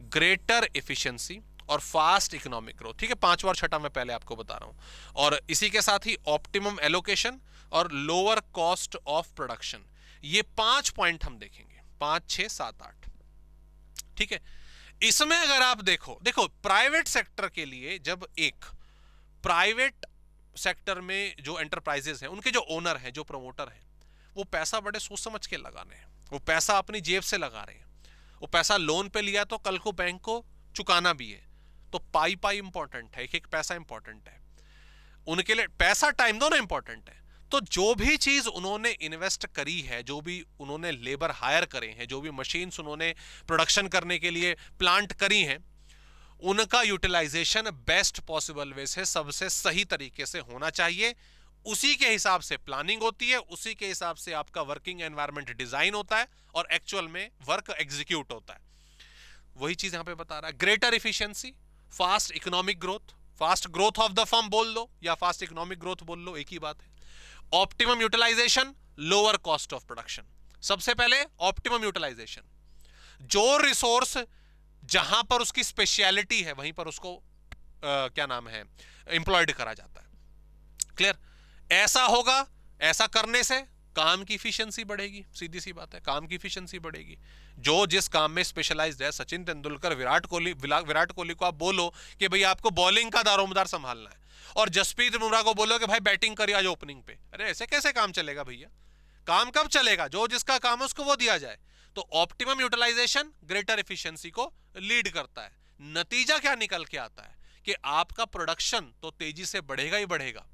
ग्रेटर एफिशिएंसी और फास्ट इकोनॉमिक ग्रोथ। ठीक है, 5वां और 6वां मैं पहले आपको बता रहा हूं। और इसी के साथ ही ऑप्टिमम एलोकेशन और लोअर कॉस्ट ऑफ प्रोडक्शन, ये 5 पॉइंट हम देखेंगे, 5, 6, 7, 8। ठीक है, इसमें अगर आप देखो प्राइवेट सेक्टर के लिए, जब एक प्राइवेट सेक्टर में जो एंटरप्राइजेस हैं, उनके जो ओनर हैं, जो प्रमोटर हैं, वो पैसा बड़े सोच समझ के लगा रहे हैं, वो पैसा अपनी जेब से लगा रहे हैं। वो पैसा लोन पे लिया तो कल को बैंक को चुकाना भी है, तो पाई इंपॉर्टेंट है, एक पैसा इंपॉर्टेंट है उनके लिए। पैसा टाइम दोनों इंपॉर्टेंट है। तो जो भी चीज उन्होंने इन्वेस्ट करी है, जो भी उन्होंने लेबर हायर करे हैं, जो भी मशीन्स उन्होंने प्रोडक्शन करने के लिए प्लांट करी हैं, उनका यूटिलाइजेशन बेस्ट पॉसिबल वे से, सबसे सही तरीके से होना चाहिए। उसी के हिसाब से प्लानिंग होती है, उसी के हिसाब से आपका वर्किंग एनवायरनमेंट डिजाइन होता है, और एक्चुअल में वर्क एग्जीक्यूट होता है। वही चीज यहां पे बता रहा है। Greater efficiency, fast economic growth, fast growth of the firm बोल लो या फास्ट इकोनॉमिक ग्रोथ बोल लो, एक ही बात है। Optimum utilisation, lower cost of production. सबसे पहले ऑप्टिमम यूटिलाइजेशन, जो रिसोर्स जहां पर उसकी स्पेशलिटी है वहीं पर उसको क्या नाम है, एम्प्लॉयड करा जाता है। क्लियर? ऐसा होगा, ऐसा करने से काम की इफिशियंसी बढ़ेगी, सीधी सी बात है, काम की इफिशियंसी बढ़ेगी। जो जिस काम में स्पेशलाइज्ड है, सचिन तेंदुलकर, विराट कोहली को आप बोलो कि भाई आपको बॉलिंग का दारोमदार संभालना है, और जसप्रीत बुमराह को बोलो कि भाई बैटिंग करिए आज ओपनिंग पे, अरे ऐसे कैसे काम चलेगा भैया? काम कब चलेगा? जो जिसका काम है उसको वो दिया जाए। तो ऑप्टिमम यूटिलाइजेशन ग्रेटर एफिशिएंसी को लीड करता है। नतीजा क्या निकल के आता है कि आपका प्रोडक्शन तो तेजी से बढ़ेगा ही बढ़ेगा,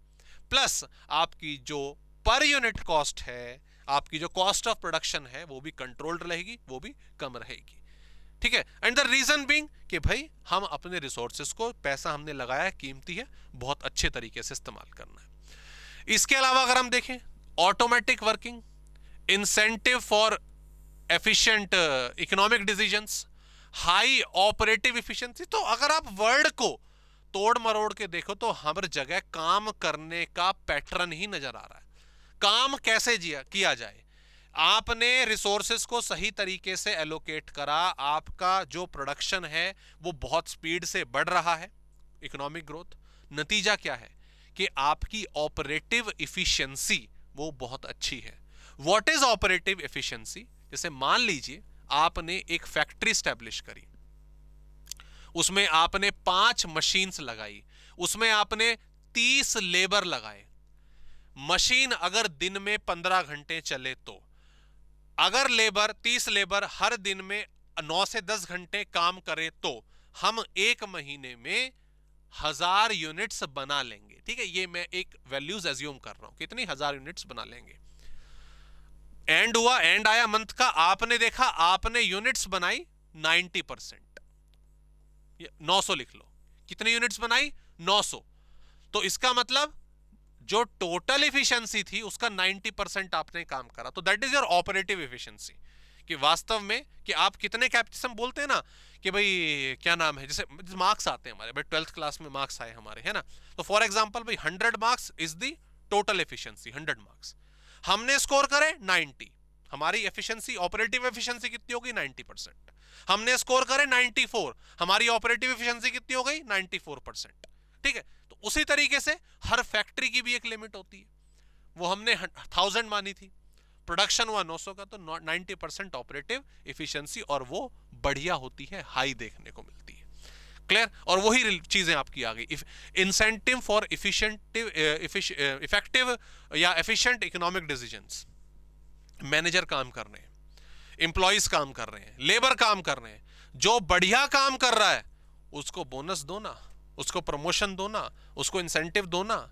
प्लस आपकी जो पर यूनिट कॉस्ट है, आपकी जो कॉस्ट ऑफ प्रोडक्शन है, वो भी कंट्रोल्ड रहेगी, वो भी कम रहेगी। ठीक है, एंड द रीजन बीइंग कि भाई हम अपने रिसोर्सेज को, पैसा हमने लगाया है, कीमती है, बहुत अच्छे तरीके से इस्तेमाल करना है। इसके अलावा अगर हम देखें, automatic working, incentive for efficient economic decisions, high operative efficiency. तो अगर आप वर्ड को तोड़ मरोड़ के देखो तो हर जगह काम करने का पैटर्न ही नजर आ रहा है। काम कैसे किया जाए, आपने रिसोर्सेस को सही तरीके से एलोकेट करा, आपका जो प्रोडक्शन है वो बहुत स्पीड से बढ़ रहा है, इकोनॉमिक ग्रोथ। नतीजा क्या है कि आपकी ऑपरेटिव इफिशिएंसी वो बहुत अच्छी है। What is operative efficiency? जैसे मान लीजिए आपने एक फैक्ट्री स्टैब्लिश करी, उसमें आपने 5 मशीन्स लगाई, उसमें आपने 30 लेबर लगाए। मशीन अगर दिन में 15 घंटे चले तो अगर 30 लेबर हर दिन में 9 से 10 घंटे काम करे तो हम 1 महीने में 1000 यूनिट्स बना लेंगे। ठीक है, ये मैं एक वैल्यूज एज्यूम कर रहा हूं, कितनी 1000 यूनिट्स बना लेंगे। एंड हुआ, एंड आया मंथ का, आपने देखा, आपने यूनिट्स बनाई 90%, 900 लिख लो, कितनी यूनिट्स बनाई? 900। तो इसका मतलब जो टोटल एफिशिएंसी थी उसका 90% आपने काम करा। तो that is your operative efficiency, कि वास्तव में कि आप कितने कैपिटल, बोलते हैं ना कि भाई क्या नाम है, जैसे मार्क्स आते हैं हमारे भाई, 12th क्लास में मार्क्स आए हमारे, है ना। तो फॉर एग्जांपल भाई 100 marks is the total efficiency, 100 marks हमने स्कोर करे 90, हमारी एफिशिएंसी, ऑपरेटिव एफिशिएंसी कितनी हो गई? 90%। हमने स्कोर करे 94, हमारी ऑपरेटिव एफिशिएंसी कितनी हो गई? 94%। ठीक है, तो उसी तरीके से हर फैक्ट्री की भी एक लिमिट होती है, वो हमने 1000 मानी थी, प्रोडक्शन हुआ 900 का, तो 90% ऑपरेटिव एफिशिएंसी, और वो बढ़िया होती है, हाई देखने को मिलती है। क्लियर? और वही चीजें आपकी आ गई, इंसेंटिव फॉर इफेक्टिव या एफिशिएंट इकोनॉमिक डिसीजंस। मैनेजर काम कर रहे हैं, एम्प्लॉइज काम कर रहे हैं, लेबर काम कर रहे हैं, जो बढ़िया काम कर रहा है उसको बोनस दो ना, उसको प्रमोशन दो ना, उसको इंसेंटिव दो ना,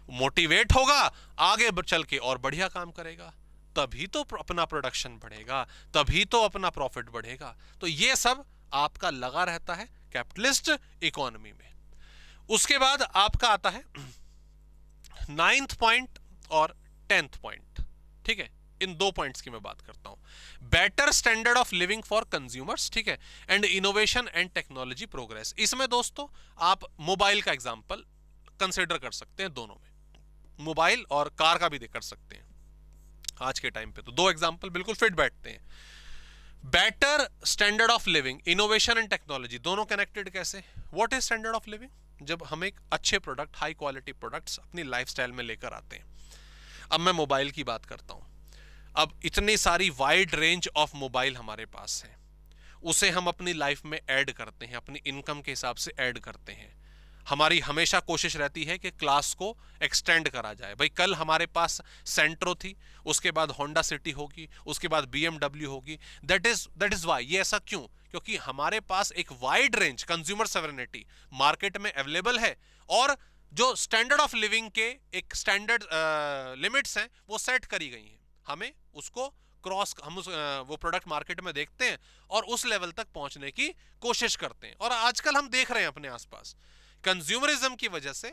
मोटिवेट होगा, आगे चल के और बढ़िया काम करेगा, तभी तो अपना प्रोडक्शन बढ़ेगा, तभी तो अपना प्रॉफिट बढ़ेगा। तो ये सब आपका लगा रहता है कैपिटलिस्ट इकोनॉमी में। उसके बाद आपका आता है 9th पॉइंट और 10th पॉइंट। ठीक है, इन 2 पॉइंट्स की मैं बात करता हूं। Better standard of living for consumers, ठीक है, and innovation and technology progress. इसमें दोस्तों आप मोबाइल का एग्जांपल कंसिडर कर सकते हैं, दोनों में, मोबाइल और कार का भी कर सकते हैं आज के टाइम पे। तो 2 एग्जांपल बिल्कुल फिट बैठते हैं। Better standard of living, innovation and technology, दोनों कनेक्टेड कैसे? What is standard of living? जब हम एक अच्छे प्रोडक्ट, हाई क्वालिटी प्रोडक्ट्स अपनी लाइफस्टाइल में लेकर आते हैं। अब मैं मोबाइल की बात करता हूं। अब इतनी सारी वाइड रेंज ऑफ मोबाइल हमारे पास है, उसे हम अपनी लाइफ में ऐड करते हैं, अपनी इनकम के हिसाब से ऐड करते हैं। हमारी हमेशा कोशिश रहती है कि क्लास को एक्सटेंड करा जाए। भाई कल हमारे पास सेंट्रो थी, उसके बाद होंडा सिटी होगी, उसके बाद BMW होगी। That is why. ये ऐसा क्यों? क्योंकि हमारे पास एक wide range consumer sovereignty market में अवेलेबल है, और जो स्टैंडर्ड ऑफ लिविंग के एक स्टैंडर्ड लिमिट्स हैं वो सेट करी गई हैं। हमें उसको क्रॉस, हम वो प्रोडक्ट मार्केट में देखते हैं और उस लेवल तक पहुंचने की कोशिश करते हैं। और आजकल हम देख रहे हैं अपने आसपास कंज्यूमरिज्म की वजह से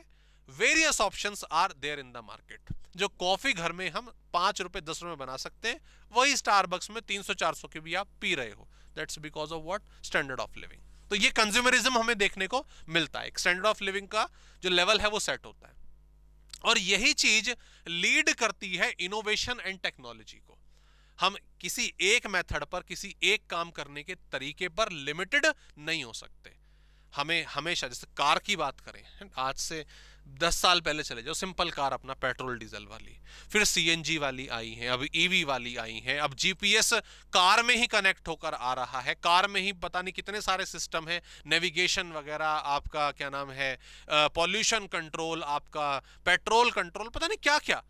various options are there in the market. जो कॉफी घर में हम 5 रुपए 10 रुपए बना सकते हैं, वही स्टारबक्स में 300-400 की भी आप पी रहे हो। That's because of what? Standard of living. तो ये कंज्यूमरिज्म हमें देखने को मिलता है। स्टैंडर्ड ऑफ लिविंग का जो लेवल है वो सेट होता है, और यही चीज लीड करती है इनोवेशन एंड टेक्नोलॉजी को। हम किसी एक मेथड पर, किसी एक काम करने के तरीके पर लिमिटेड नहीं हो सकते। हमें हमेशा, जैसे कार की बात करें, आज से 10 साल पहले चले जाओ, सिंपल कार अपना पेट्रोल डीजल वाली, फिर CNG वाली आई है, अब EV वाली आई है, अब GPS कार में ही कनेक्ट होकर आ रहा है, कार में ही पता नहीं कितने सारे सिस्टम है, नेविगेशन वगैरह, आपका क्या नाम है, पॉल्यूशन कंट्रोल, आपका पेट्रोल कंट्रोल, पता नहीं क्या क्या।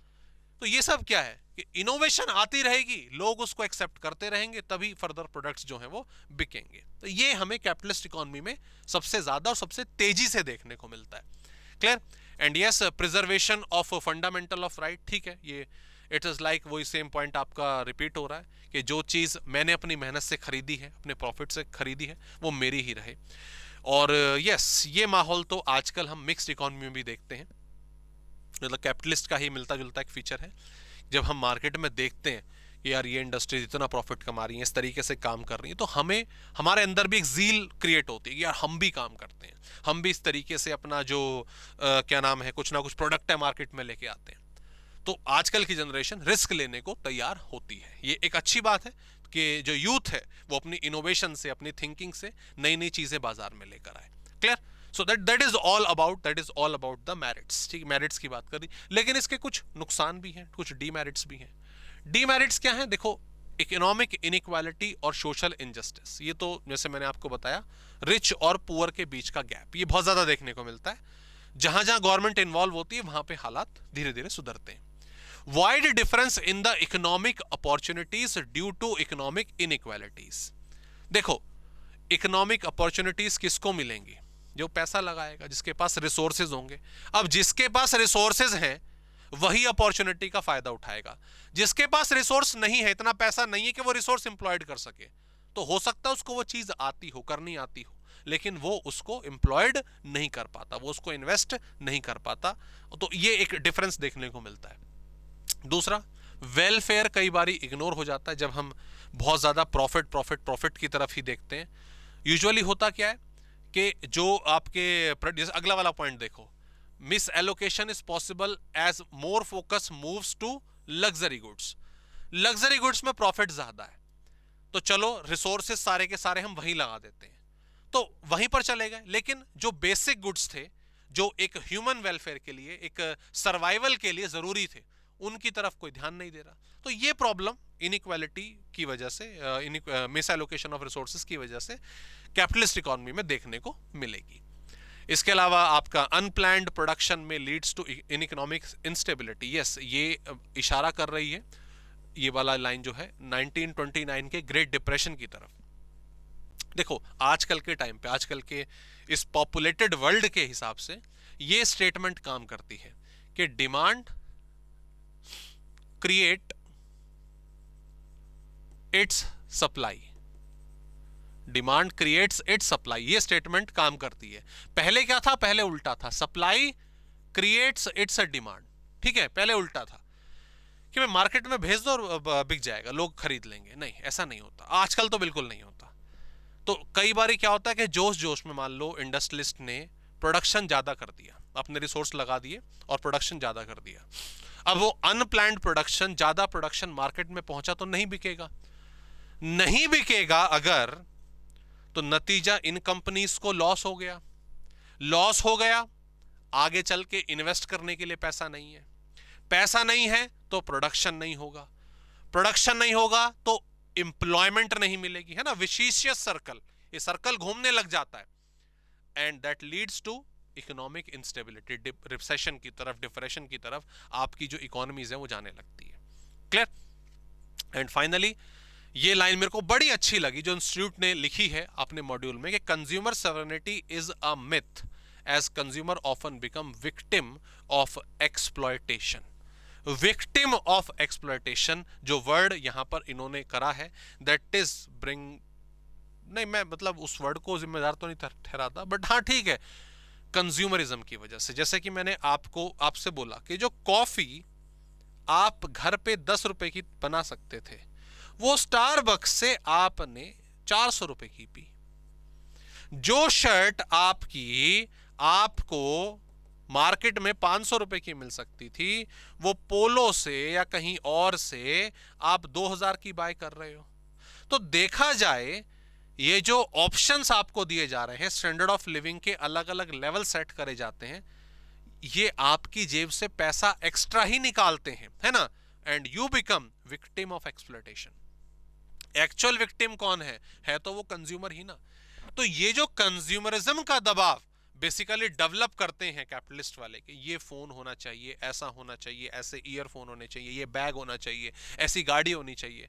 तो ये सब क्या है कि इनोवेशन आती रहेगी, लोग उसको एक्सेप्ट करते रहेंगे, तभी फर्दर प्रोडक्ट्स जो हैं वो बिकेंगे। तो ये हमें कैपिटलिस्ट इकोनॉमी में सबसे ज्यादा और सबसे तेजी से देखने को मिलता है। Clear? And yes, preservation of fundamental of right, ठीक है, ये इट इज लाइक वही सेम पॉइंट आपका रिपीट हो रहा है कि जो चीज मैंने अपनी मेहनत से खरीदी है, अपने प्रॉफिट से खरीदी है, वो मेरी ही रहे। और यस, ये माहौल तो आजकल हम मिक्स्ड इकोनॉमी में भी देखते हैं, मतलब कैपिटलिस्ट का ही मिलता जुलता एक फीचर है। जब हम मार्केट में देखते हैं कि यार ये इंडस्ट्रीज इतना प्रॉफिट कमा रही हैं, इस तरीके से काम कर रही हैं, तो हमें, हमारे अंदर भी एक ज़ील क्रिएट होती है कि यार हम भी काम करते हैं, हम भी इस तरीके से अपना जो क्या नाम है, कुछ ना कुछ प्रोडक्ट है मार्केट में लेके आते हैं। तो आजकल की जनरेशन रिस्क लेने को तैयार होती है। ये एक अच्छी बात है कि जो यूथ है वो अपनी इनोवेशन से, अपनी थिंकिंग से नई नई चीज़ें बाजार में लेकर आए। Clear? So that is all about the merits. ठीक, मेरिट्स की बात करी, लेकिन इसके कुछ नुकसान भी हैं, कुछ डीमेरिट्स भी हैं। डीमेरिट्स क्या हैं? देखो, इकोनॉमिक इनइक्वालिटी और सोशल इनजस्टिस, ये तो जैसे मैंने आपको बताया, रिच और पुअर के बीच का गैप, ये बहुत ज्यादा देखने को मिलता है। जहां जहां गवर्नमेंट इन्वॉल्व होती है वहां पे हालात धीरे धीरे सुधरते हैं। Wide difference in the economic opportunities due to economic inequalities. देखो, इकोनॉमिक अपॉर्चुनिटीज किसको मिलेंगी? जो पैसा लगाएगा, जिसके पास रिसोर्सेज होंगे। अब जिसके पास रिसोर्सेज हैं वही अपॉर्चुनिटी का फायदा उठाएगा। जिसके पास रिसोर्स नहीं है, इतना पैसा नहीं है कि वो रिसोर्स इंप्लॉयड कर सके, तो हो सकता है उसको वो चीज आती हो, करनी आती हो, लेकिन वो उसको इंप्लॉयड नहीं कर पाता, वो उसको इन्वेस्ट नहीं कर पाता। तो ये एक डिफरेंस देखने को मिलता है। दूसरा, वेलफेयर कई बार इग्नोर हो जाता है जब हम बहुत ज्यादा प्रॉफिट प्रॉफिट प्रॉफिट की तरफ ही देखते हैं। यूजुअली होता क्या है कि जो आपके, जैसे अगला वाला पॉइंट देखो, misallocation is possible as more focus moves to luxury goods. Luxury goods में प्रॉफिट ज्यादा है, तो चलो रिसोर्सेज सारे के सारे हम वहीं लगा देते हैं, तो वहीं पर चले गए। लेकिन जो बेसिक गुड्स थे, जो एक ह्यूमन वेलफेयर के लिए, एक सर्वाइवल के लिए जरूरी थे, उनकी तरफ कोई ध्यान नहीं दे रहा। तो ये प्रॉब्लम इनइक्वालिटी की वजह से, मिस एलोकेशन ऑफ रिसोर्सेज की वजह से कैपिटलिस्ट इकोनॉमी में देखने को मिलेगी। इसके अलावा आपका अनप्लैन्ड प्रोडक्शन में leads to in economic instability. Yes, ये इशारा कर रही है ये वाला लाइन जो है 1929 के ग्रेट डिप्रेशन की तरफ। देखो आजकल के टाइम पे, आजकल के इस पॉपुलेटेड वर्ल्ड के हिसाब से ये स्टेटमेंट काम करती है कि demand create it's supply, demand creates it's supply, ये स्टेटमेंट काम करती है। पहले क्या था? पहले उल्टा था, supply creates it's a demand. ठीक है, पहले उल्टा था कि मैं मार्केट में भेज दो और बिक जाएगा, लोग खरीद लेंगे। नहीं, ऐसा नहीं होता, आजकल तो बिल्कुल नहीं होता। तो कई बार क्या होता है कि जोश जोश में मान लो इंडस्ट्रियलिस्ट ने प्रोडक्शन ज्यादा कर दिया, अपने रिसोर्स लगा दिए और प्रोडक्शन ज्यादा कर दिया। अब वो अनप्लैन्ड प्रोडक्शन, ज्यादा प्रोडक्शन मार्केट में पहुंचा तो नहीं बिकेगा। नहीं बिकेगा अगर, तो नतीजा इन कंपनीज को लॉस हो गया। लॉस हो गया, आगे चल के इन्वेस्ट करने के लिए पैसा नहीं है, पैसा नहीं है तो प्रोडक्शन नहीं होगा, प्रोडक्शन नहीं होगा तो एम्प्लॉयमेंट नहीं मिलेगी, है ना, विशिशियस सर्कल, ये सर्कल घूमने लग जाता है। And that leads to economic instability, recession की तरफ, डिप्रेशन की तरफ आपकी जो इकोनॉमीज है वो जाने लगती है। क्लियर? एंड फाइनली ये लाइन मेरे को बड़ी अच्छी लगी जो इंस्टीट्यूट ने लिखी है अपने मॉड्यूल में कि consumer sovereignty is a myth as consumer often become victim of exploitation. Victim of exploitation जो वर्ड यहां पर इन्होंने करा है, दैट इज ब्रिंग, नहीं मैं मतलब उस वर्ड को जिम्मेदार तो नहीं ठहराता, बट हाँ ठीक है, कंज्यूमरिज्म की वजह से। जैसे कि मैंने आपसे बोला कि जो कॉफी आप घर पे 10 रुपए की बना सकते थे, वो स्टारबक्स से आपने 400 रुपए की पी। जो शर्ट आपको मार्केट में 500 रुपए की मिल सकती थी, वो पोलो से या कहीं और से आप 2000 की बाय कर रहे हो। तो देखा जाए, ये जो ऑप्शंस आपको दिए जा रहे हैं, स्टैंडर्ड ऑफ लिविंग के अलग अलग लेवल सेट करे जाते हैं, ये आपकी जेब से पैसा एक्स्ट्रा ही निकालते हैं, है ना, and you become victim of exploitation. Actual victim कौन है तो वो कंज्यूमर ही ना। तो ये जो कंज्यूमरिज्म का दबाव बेसिकली डेवलप करते हैं कैपिटलिस्ट वाले, कि ये फोन होना चाहिए, ऐसा होना चाहिए, ऐसे ईयरफोन होने चाहिए, ये बैग होना चाहिए, ऐसी गाड़ी होनी चाहिए,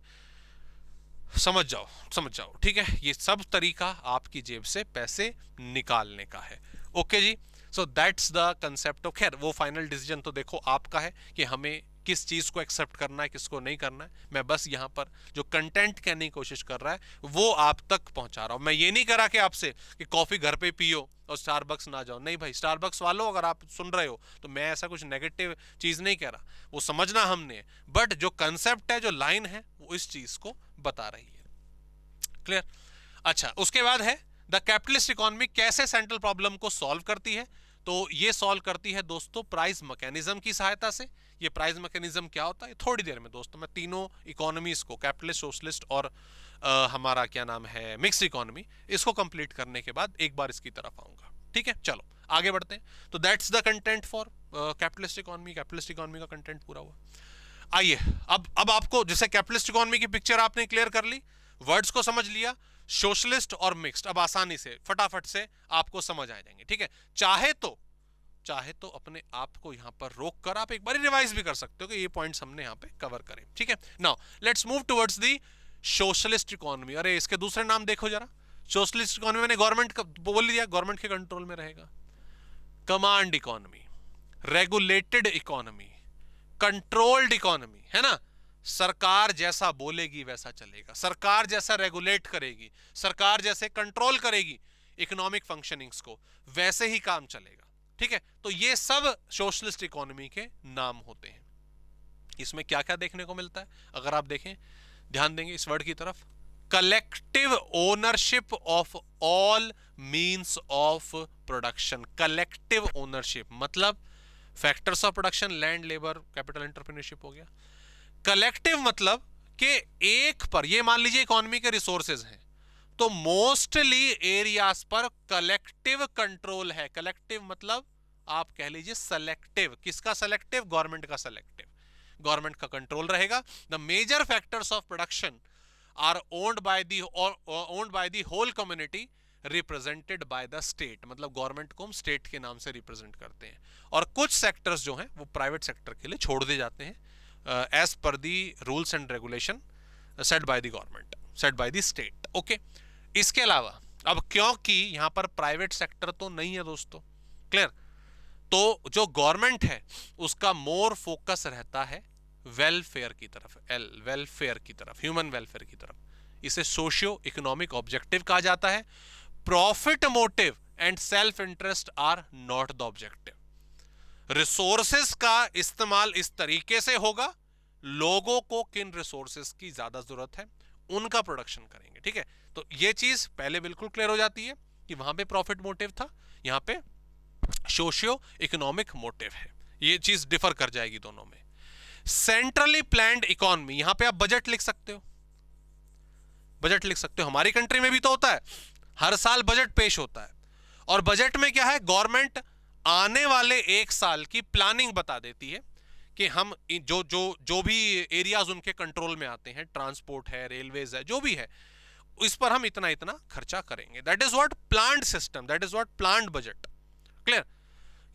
समझ जाओ, ठीक है, ये सब तरीका आपकी जेब से पैसे निकालने का है। ओके जी, so that's the concept of, खैर वो फाइनल डिसीजन तो देखो आपका है कि हमें किस चीज को एक्सेप्ट करना है, किसको नहीं करना है। मैं बस यहां पर जो कंटेंट कहने की कोशिश कर रहा है वो आप तक पहुंचा रहा हूं। मैं ये नहीं करा कि आपसे कि कॉफी घर पे पियो और स्टारबक्स ना जाओ। नहीं भाई, स्टारबक्स वालों अगर आप सुन रहे हो तो मैं ऐसा कुछ नेगेटिव चीज नहीं कह रहा, वो समझना हमने, बट जो कंसेप्ट है, जो लाइन है, वो इस चीज को बता रही है। क्लियर? अच्छा, उसके बाद है द कैपिटलिस्ट इकोनॉमी कैसे सेंट्रल प्रॉब्लम को सॉल्व करती है। तो ये सॉल्व करती है दोस्तों प्राइस मैकेनिज्म की सहायता से। ये प्राइस मैकेनिज्म क्या होता है थोड़ी देर में दोस्तों मैं तीनों इकोनॉमीज को, कैपिटलिस्ट, सोशलिस्ट और हमारा क्या नाम है मिक्स्ड इकोनॉमी, इसको कंप्लीट करने के बाद एक बार इसकी तरफ आऊंगा। ठीक है, चलो आगे बढ़ते हैं। तो that's the content for capitalist economy. Capitalist economy का कंटेंट पूरा हुआ। आइए अब आपको, जैसे कैपिटलिस्ट इकोनॉमी की पिक्चर आपने क्लियर कर ली, वर्ड्स को समझ लिया, सोशलिस्ट और मिक्स्ड अब आसानी से फटाफट से आपको समझ आ जाएंगे। ठीक है, चाहे तो अपने आप को यहां पर रोक कर आप एक बार रिवाइज भी कर सकते हो कि ये पॉइंट्स हमने यहां पे कवर करें। ठीक है, now let's move towards the socialist economy. अरे इसके दूसरे नाम देखो जरा। सोशलिस्ट इकोनॉमी मैंने गवर्नमेंट बोल दिया, गवर्नमेंट के कंट्रोल में रहेगा। Command economy, regulated economy, controlled economy है ना, सरकार जैसा बोलेगी वैसा चलेगा, सरकार जैसा रेगुलेट करेगी, सरकार जैसे कंट्रोल करेगी इकोनॉमिक फंक्शनिंग्स को, वैसे ही काम चलेगा। ठीक है, तो ये सब सोशलिस्ट इकोनॉमी के नाम होते हैं। इसमें क्या क्या देखने को मिलता है, अगर आप देखें, ध्यान देंगे इस वर्ड की तरफ, collective ownership of all means of production. Collective ownership मतलब factors of production, land, labour, capital, entrepreneurship हो गया। कलेक्टिव मतलब कि एक पर, ये मान लीजिए इकोनॉमी के रिसोर्सेज हैं, तो मोस्टली एरियाज पर कलेक्टिव कंट्रोल है। कलेक्टिव मतलब आप कह लीजिए सेलेक्टिव। किसका सेलेक्टिव? गवर्नमेंट का सेलेक्टिव, गवर्नमेंट का कंट्रोल रहेगा। The major factors of production are owned by the whole community represented by the state, मतलब गवर्नमेंट को हम स्टेट के नाम से रिप्रेजेंट करते हैं, और कुछ सेक्टर्स जो हैं वो प्राइवेट सेक्टर के लिए छोड़ दिए जाते हैं as per the rules and regulation set by the government, set by the state. Okay, इसके अलावा अब क्योंकि यहां पर प्राइवेट सेक्टर तो नहीं है दोस्तों, क्लियर, तो जो गवर्नमेंट है उसका मोर फोकस रहता है वेलफेयर की तरफ, वेलफेयर की तरफ, ह्यूमन वेलफेयर की तरफ। इसे सोशियो इकोनॉमिक ऑब्जेक्टिव कहा जाता है। Profit motive and self interest are not the objective. Resources का इस्तेमाल इस तरीके से होगा, लोगों को किन रिसोर्सेस की ज्यादा जरूरत है उनका प्रोडक्शन करेंगे। ठीक है, तो ये चीज पहले बिल्कुल क्लियर हो जाती है कि वहां पे प्रॉफिट मोटिव था, यहां पे सोशियो इकोनॉमिक मोटिव है। ये चीज डिफर कर जाएगी दोनों में। सेंट्रली प्लान्ड इकोनॉमी, यहां पे आप बजट लिख सकते हो, बजट लिख सकते हो, हमारी कंट्री में भी तो होता है, हर साल बजट पेश होता है, और बजट में क्या है, गवर्नमेंट आने वाले एक साल की प्लानिंग बता देती है कि हम जो भी एरियाज उनके कंट्रोल में आते हैं, ट्रांसपोर्ट है, रेलवेज है, जो भी है, इस पर हम इतना इतना खर्चा करेंगे। That is what planned system, that is what planned budget. Clear,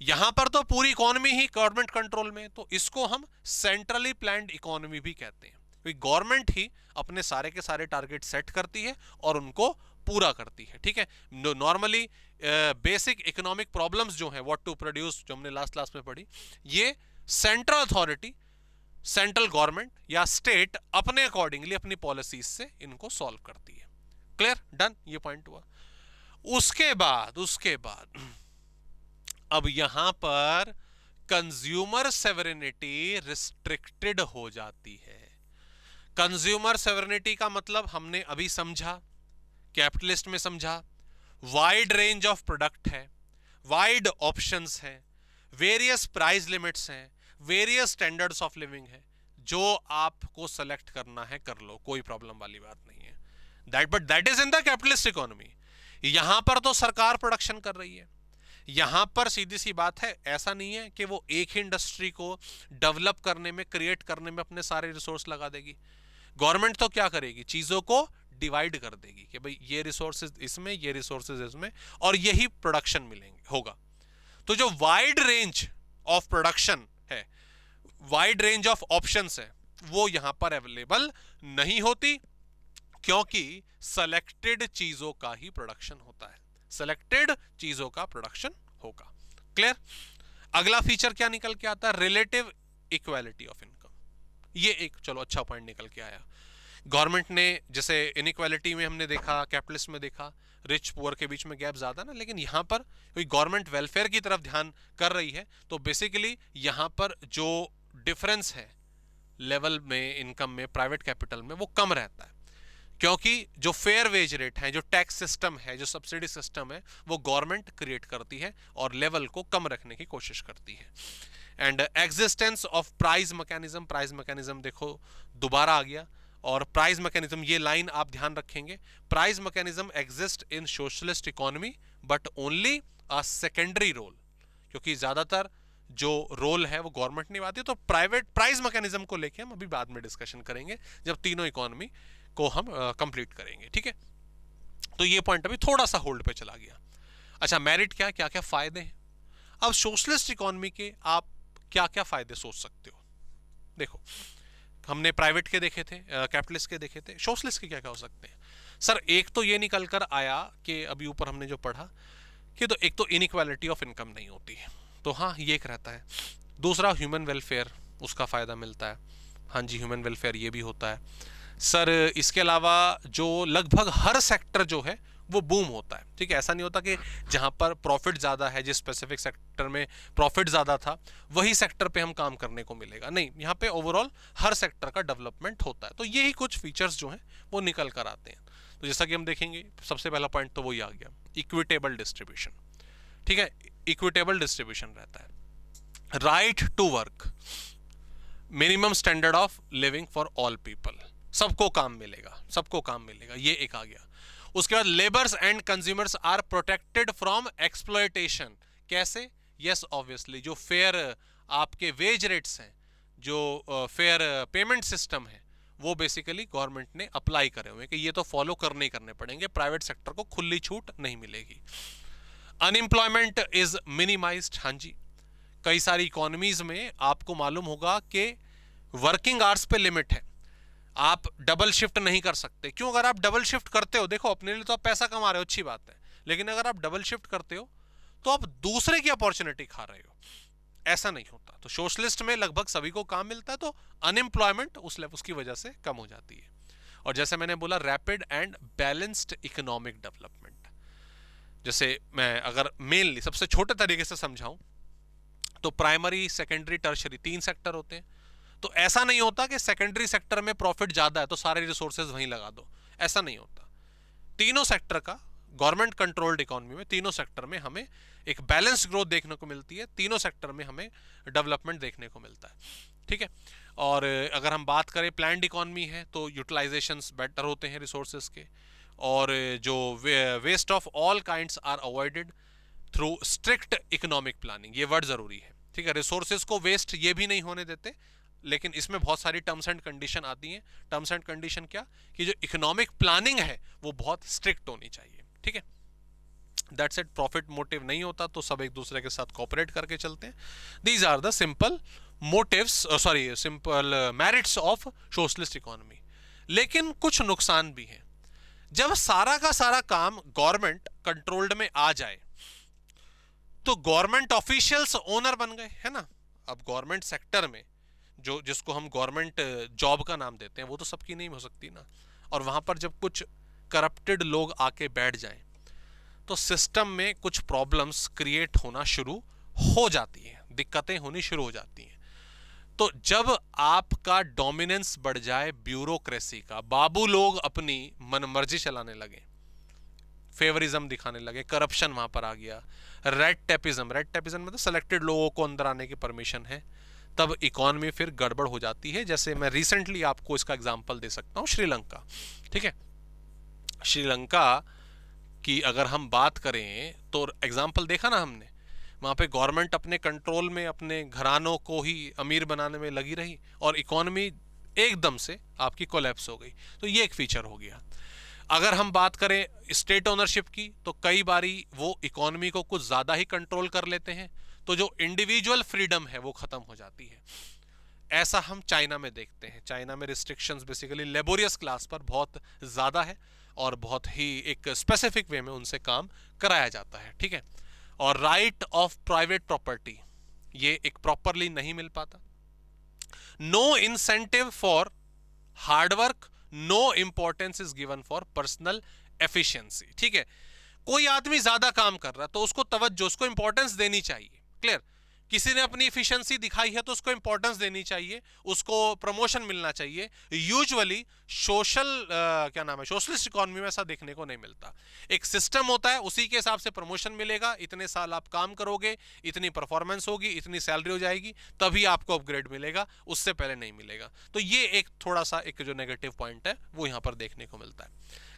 यहां पर तो पूरी इकोनॉमी ही गवर्नमेंट कंट्रोल में, तो इसको हम सेंट्रली प्लान्ड इकोनॉमी भी कहते हैं, क्योंकि गवर्नमेंट ही अपने सारे के सारे टारगेट सेट करती है और उनको पूरा करती है। ठीक है, नॉर्मली बेसिक इकोनॉमिक प्रॉब्लम्स जो हैं, व्हाट टू प्रोड्यूस, जो हमने लास्ट क्लास में पढ़ी, ये सेंट्रल अथॉरिटी, सेंट्रल गवर्नमेंट या स्टेट अपने अकॉर्डिंगली अपनी पॉलिसीज से इनको सॉल्व करती है। क्लियर, डन, ये पॉइंट हुआ। उसके बाद अब यहां पर कंज्यूमर सेवरेनिटी रिस्ट्रिक्टेड हो जाती है। कंज्यूमर सेवरेनिटी का मतलब हमने अभी समझा, कैपिटलिस्ट में समझा, वाइड रेंज ऑफ प्रोडक्ट है, वाइड ऑप्शंस है, वेरियस प्राइस लिमिट्स हैं, वेरियस स्टैंडर्ड्स ऑफ लिविंग है, जो आपको सेलेक्ट करना है कर लो, कोई प्रॉब्लम वाली बात नहीं है। That is in the capitalist economy. यहां पर तो सरकार प्रोडक्शन कर रही है, यहां पर सीधी सी बात है, ऐसा नहीं है कि वो एक ही इंडस्ट्री को डेवलप करने में, क्रिएट करने में अपने सारे रिसोर्स लगा देगी। गवर्नमेंट तो क्या करेगी, चीजों को डिवाइड कर देगी कि भाई ये रिसोर्सेज इसमें, ये रिसोर्सेज इसमें, और यही प्रोडक्शन मिलेंगे होगा। तो जो वाइड रेंज ऑफ प्रोडक्शन है, वाइड रेंज ऑफ ऑप्शंस है, वो यहां पर अवेलेबल नहीं होती, क्योंकि सेलेक्टेड चीजों का ही प्रोडक्शन होता है, सेलेक्टेड चीजों का प्रोडक्शन होगा। क्लियर, अगला फीचर क्या निकल के आता है, रिलेटिव इक्वालिटी ऑफ इनकम। ये एक चलो अच्छा पॉइंट निकल के आया। गवर्नमेंट ने, जैसे इनइक्वालिटी में हमने देखा, कैपिटलिस्ट में देखा, रिच पुअर के बीच में गैप ज्यादा ना, लेकिन यहां पर गवर्नमेंट वेलफेयर की तरफ ध्यान कर रही है, तो बेसिकली यहां पर जो डिफरेंस है लेवल में, इनकम में, प्राइवेट कैपिटल में, वो कम रहता है, क्योंकि जो फेयर वेज रेट है, जो टैक्स सिस्टम है, जो सब्सिडी सिस्टम है, वो गवर्नमेंट क्रिएट करती है और लेवल को कम रखने की कोशिश करती है। And existence of price mechanism, price mechanism देखो दोबारा आ गया, और प्राइस मैकेनिज्म, ये लाइन आप ध्यान रखेंगे, price mechanism exist in socialist economy but only a secondary role, क्योंकि ज्यादातर जो रोल है वो गवर्नमेंट निभाती है। तो प्राइवेट प्राइस मैकेनिज्म को लेके हम अभी बाद में डिस्कशन करेंगे, जब तीनों इकोनॉमी को हम कंप्लीट करेंगे। ठीक है, तो ये पॉइंट अभी थोड़ा सा होल्ड पे चला गया। अच्छा, मेरिट क्या क्या क्या फायदे हैं। अब सोशलिस्ट इकोनॉमी के आप क्या क्या फायदे सोच सकते हो। देखो, हमने प्राइवेट के देखे थे, कैपिटलिस्ट के देखे थे, सोशलिस्ट के क्या क्या हो सकते हैं। सर, एक तो ये निकल कर आया कि अभी ऊपर हमने जो पढ़ा कि तो एक तो इनइक्वालिटी ऑफ इनकम नहीं होती, तो हाँ ये एक रहता है। दूसरा ह्यूमन वेलफेयर, उसका फ़ायदा मिलता है। हाँ जी, ह्यूमन वेलफेयर ये भी होता है सर। इसके अलावा जो लगभग हर सेक्टर जो है वो बूम होता है, ठीक है। ऐसा नहीं होता कि जहाँ पर प्रॉफिट ज़्यादा है, जिस स्पेसिफिक सेक्टर में प्रॉफिट ज़्यादा था वही सेक्टर पे हम काम करने को मिलेगा, नहीं, यहाँ पे ओवरऑल हर सेक्टर का डेवलपमेंट होता है। तो यही कुछ फीचर्स जो हैं वो निकल कर आते हैं। तो जैसा कि हम देखेंगे, सबसे पहला पॉइंट तो वही आ गया, इक्विटेबल डिस्ट्रीब्यूशन, ठीक है। इक्विटेबल डिस्ट्रीब्यूशन रहता है, right to work, minimum standard of living for all people, सबको काम मिलेगा, सबको काम मिलेगा, ये एक आ गया। उसके बाद labours and consumers are protected from exploitation. कैसे? यस ऑब्वियसली, जो फेयर आपके वेज रेट्स हैं, जो फेयर पेमेंट सिस्टम है, वो बेसिकली गवर्नमेंट ने अप्लाई करे हुए हैं कि ये तो फॉलो करने ही करने पड़ेंगे, प्राइवेट सेक्टर को खुली छूट नहीं मिलेगी। Unemployment is minimised. हाँ जी, कई सारी इकोनॉमीज में आपको मालूम होगा कि वर्किंग आवर्स पे लिमिट है, आप डबल शिफ्ट नहीं कर सकते। क्यों? अगर आप डबल शिफ्ट करते हो, देखो अपने लिए तो आप पैसा कमा रहे हो, अच्छी बात है, लेकिन अगर आप डबल शिफ्ट करते हो तो आप दूसरे की अपॉर्चुनिटी खा रहे हो, ऐसा नहीं होता। तो सोशलिस्ट में लगभग सभी को काम मिलता है, तो अनएम्प्लॉयमेंट उसकी वजह से कम हो जाती है। और जैसे मैंने बोला, rapid and balanced economic development. जैसे मैं अगर मेनली सबसे छोटे तरीके से समझाऊं तो प्राइमरी, सेकेंडरी, टर्शरी 3 सेक्टर होते हैं। तो ऐसा नहीं होता कि सेकेंडरी सेक्टर में प्रॉफिट ज्यादा है तो सारे रिसोर्सेज वहीं लगा दो, ऐसा नहीं होता। तीनों सेक्टर का, गवर्नमेंट कंट्रोल्ड इकोनॉमी में तीनों सेक्टर में हमें एक बैलेंस ग्रोथ देखने को मिलती है, तीनों सेक्टर में हमें डेवलपमेंट देखने को मिलता है, ठीक है। और अगर हम बात करें प्लान्ड इकोनॉमी है तो यूटिलाइजेशंस बेटर होते हैं रिसोर्सेज के, और जो waste of all kinds are avoided through strict economic planning. ये वर्ड जरूरी है, ठीक है। रिसोर्सेज को वेस्ट ये भी नहीं होने देते, लेकिन इसमें बहुत सारी टर्म्स एंड कंडीशन आती हैं। टर्म्स एंड कंडीशन क्या? कि जो इकोनॉमिक प्लानिंग है वो बहुत स्ट्रिक्ट होनी चाहिए, ठीक है। That's it. प्रॉफिट मोटिव नहीं होता तो सब एक दूसरे के साथ कोऑपरेट करके चलते हैं। These are the simple motives, simple merits of socialist economy. लेकिन कुछ नुकसान भी हैं। जब सारा का सारा काम गवर्नमेंट कंट्रोल्ड में आ जाए तो गवर्नमेंट ऑफिशियल्स ओनर बन गए, है ना। अब गवर्नमेंट सेक्टर में जो जिसको हम गवर्नमेंट जॉब का नाम देते हैं वो तो सबकी नहीं हो सकती ना, और वहां पर जब कुछ करप्टेड लोग आके बैठ जाएं तो सिस्टम में कुछ प्रॉब्लम्स क्रिएट होना शुरू हो जाती हैं, दिक्कतें होनी शुरू हो जाती हैं। तो जब आपका डोमिनेंस बढ़ जाए ब्यूरोक्रेसी का, बाबू लोग अपनी मनमर्जी चलाने लगे, फेवरिज्म दिखाने लगे, करप्शन वहां पर आ गया, रेड टेपिज्म मतलब सेलेक्टेड लोगों को अंदर आने की परमिशन है, तब इकोनॉमी फिर गड़बड़ हो जाती है। जैसे मैं रिसेंटली आपको इसका एग्जांपल दे सकता हूं, श्रीलंका, ठीक है। श्रीलंका की अगर हम बात करें तो एग्जांपल देखा ना हमने, वहां पे गवर्नमेंट अपने कंट्रोल में अपने घरानों को ही अमीर बनाने में लगी रही और इकोनॉमी एकदम से आपकी कोलैप्स हो गई। तो ये एक फीचर हो गया। अगर हम बात करें स्टेट ओनरशिप की तो कई बारी वो इकोनॉमी को कुछ ज्यादा ही कंट्रोल कर लेते हैं, तो जो इंडिविजुअल फ्रीडम है वो खत्म हो जाती है। ऐसा हम चाइना में देखते हैं। चाइना में रिस्ट्रिक्शंस बेसिकली लेबोरियस क्लास पर बहुत ज्यादा है और बहुत ही एक स्पेसिफिक वे में उनसे काम कराया जाता है, ठीक है। और राइट ऑफ प्राइवेट प्रॉपर्टी ये एक प्रॉपरली नहीं मिल पाता। No incentive for hard work, no importance is given for personal efficiency, ठीक है। कोई आदमी ज्यादा काम कर रहा है तो उसको तवज्जो, उसको इंपॉर्टेंस देनी चाहिए, क्लियर। किसी ने अपनी एफिशिएंसी दिखाई है तो उसको इंपॉर्टेंस देनी चाहिए, उसको प्रमोशन मिलना चाहिए। यूजुअली सोशलिस्ट इकोनॉमी में ऐसा देखने को नहीं मिलता। एक सिस्टम होता है, उसी के हिसाब से प्रमोशन मिलेगा, इतने साल आप काम करोगे, इतनी परफॉर्मेंस होगी, इतनी सैलरी हो जाएगी, तभी आपको अपग्रेड मिलेगा, उससे पहले नहीं मिलेगा। तो ये एक थोड़ा सा एक जो नेगेटिव पॉइंट है वो यहां पर देखने को मिलता है,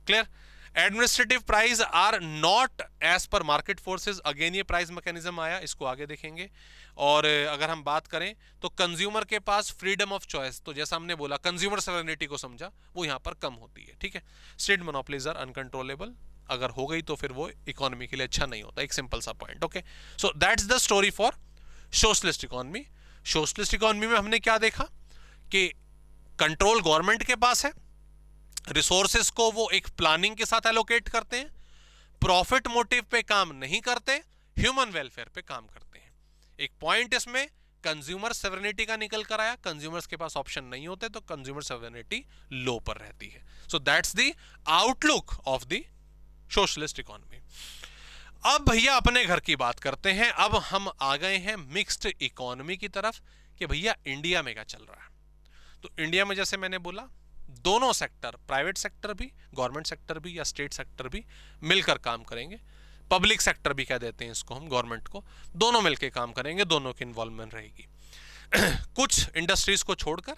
clear. Administrative price are not as per market forces, again ये प्राइस मैकेनिज्म आया, इसको आगे देखेंगे। और अगर हम बात करें तो कंज्यूमर के पास फ्रीडम ऑफ चॉइस, तो जैसा हमने बोला कंज्यूमर सॉवरेनिटी को समझा, वो यहां पर कम होती है, ठीक है। स्टेट मोनोपोलीज आर अनकंट्रोलेबल, अगर हो गई तो फिर वो इकोनॉमी के लिए अच्छा नहीं होता, एक सिंपल सा point, okay. So that's the story for socialist economy. Socialist economy में हमने क्या देखा कि कंट्रोल गवर्नमेंट के पास है, रिसोर्सेस को वो एक प्लानिंग के साथ एलोकेट करते हैं, प्रॉफिट मोटिव पे काम नहीं करते, ह्यूमन वेलफेयर पे काम करते हैं। एक पॉइंट इसमें कंज्यूमर सेवरेनिटी का निकल कर आया, कंज्यूमर्स के पास ऑप्शन नहीं होते तो कंज्यूमर सेवरेनिटी लो पर रहती है। सो that's the outlook of the socialist economy. अब भैया अपने घर की बात करते हैं। अब हम आ गए हैं मिक्स्ड इकोनॉमी की तरफ कि भैया इंडिया में क्या चल रहा है। तो इंडिया में जैसे मैंने बोला, दोनों सेक्टर, प्राइवेट सेक्टर भी, गवर्नमेंट सेक्टर भी या स्टेट सेक्टर भी मिलकर काम करेंगे। पब्लिक सेक्टर भी कह देते हैं इसको हम, गवर्नमेंट को, दोनों मिलकर काम करेंगे, दोनों की इन्वॉल्वमेंट रहेगी। कुछ इंडस्ट्रीज को छोड़कर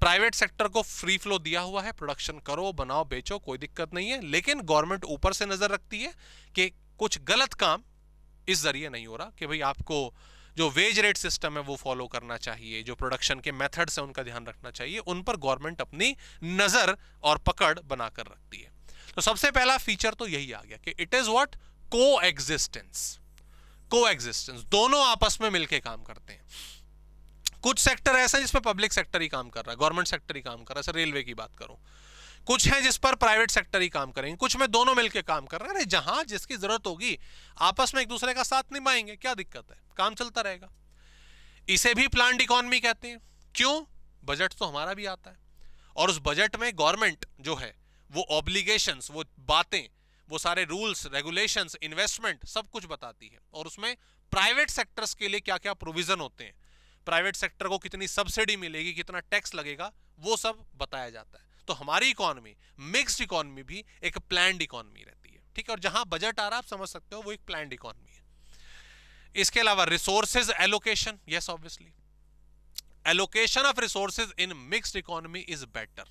प्राइवेट सेक्टर को फ्री फ्लो दिया हुआ है, प्रोडक्शन करो, बनाओ, बेचो, कोई दिक्कत नहीं है। लेकिन गवर्नमेंट ऊपर से नजर रखती है कि कुछ गलत काम इस जरिए नहीं हो रहा, कि भाई आपको जो वेज रेट सिस्टम है वो फॉलो करना चाहिए, जो प्रोडक्शन के मेथड्स है उनका ध्यान रखना चाहिए, उन पर गवर्नमेंट अपनी नजर और पकड़ बनाकर रखती है। तो सबसे पहला फीचर तो यही आ गया कि इट इज व्हाट, को एग्जिस्टेंस, दोनों आपस में मिलकर काम करते हैं। कुछ सेक्टर ऐसा है जिसमें पब्लिक सेक्टर ही काम कर रहा है, गवर्नमेंट सेक्टर ही काम कर रहा है, रेलवे की बात करूं, कुछ है जिस पर प्राइवेट सेक्टर ही काम करेंगे, कुछ में दोनों मिलकर काम कर रहे हैं। जहां जिसकी जरूरत होगी आपस में एक दूसरे का साथ निभाएंगे, क्या दिक्कत है, काम चलता रहेगा। इसे भी प्लान्ड इकोनॉमी कहते हैं। क्यों? बजट तो हमारा भी आता है और उस बजट में गवर्नमेंट जो है वो ऑब्लिगेशंस, वो बातें, वो सारे रूल्स, रेगुलेशंस, इन्वेस्टमेंट सब कुछ बताती है। और उसमें प्राइवेट सेक्टर्स के लिए क्या क्या प्रोविजन होते हैं, प्राइवेट सेक्टर को कितनी सब्सिडी मिलेगी, कितना टैक्स लगेगा, वो सब बताया जाता है। तो हमारी इकोनॉमी, मिक्स्ड इकोनॉमी भी एक प्लान्ड इकोनॉमी रहती है, ठीक है। और जहां बजट आ रहा, आप समझ सकते हो, वो एक प्लान्ड इकोनॉमी है। इसके अलावा resources allocation, yes obviously, allocation of resources in mixed economy is better.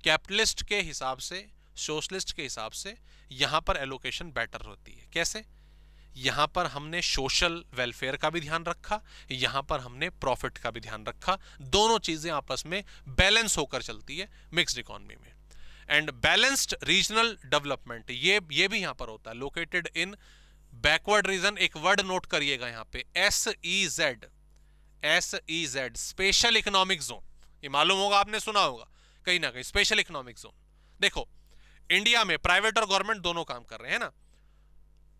Capitalist के हिसाब से, सोशलिस्ट के हिसाब से यहां पर एलोकेशन बेटर होती है। कैसे? यहां पर हमने सोशल वेलफेयर का भी ध्यान रखा, यहां पर हमने प्रॉफिट का भी ध्यान रखा, दोनों चीजें आपस में बैलेंस होकर चलती है मिक्स्ड इकोनॉमी में। एंड बैलेंस्ड रीजनल डेवलपमेंट, ये भी यहां पर होता है, लोकेटेड इन बैकवर्ड रीजन। एक वर्ड नोट करिएगा यहां पे, SEZ, स्पेशल इकोनॉमिक जोन। ये मालूम होगा, आपने सुना होगा कहीं ना कहीं, स्पेशल इकोनॉमिक जोन। देखो, इंडिया में प्राइवेट और गवर्नमेंट दोनों काम कर रहे हैं ना।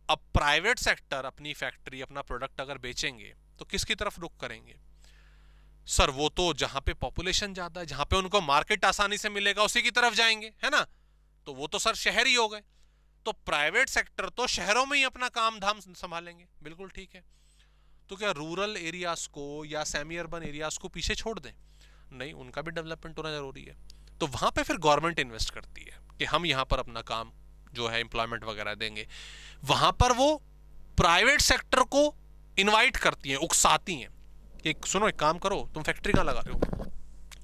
अब प्राइवेट सेक्टर अपनी फैक्ट्री, अपना प्रोडक्ट अगर बेचेंगे तो किसकी तरफ रुख करेंगे? सर वो तो जहां पे पॉपुलेशन ज्यादा है, जहां पे उनको मार्केट आसानी से मिलेगा, उसी की तरफ जाएंगे, है ना। तो वो तो सर शहर ही हो गए। तो प्राइवेट सेक्टर तो शहरों में ही अपना काम धाम संभालेंगे, बिल्कुल ठीक है। तो क्या रूरल एरियाज को या सेमी अर्बन एरियाज को पीछे छोड़ दें? नहीं, उनका भी डेवलपमेंट होना जरूरी है। तो वहां पे फिर गवर्नमेंट इन्वेस्ट करती है कि हम यहां पर अपना काम जो है एम्प्लॉयमेंट वगैरह देंगे। वहां पर वो प्राइवेट सेक्टर को इनवाइट करती है, उकसाती हैं कि सुनो एक काम करो, तुम फैक्ट्री कहाँ लगा रहे हो?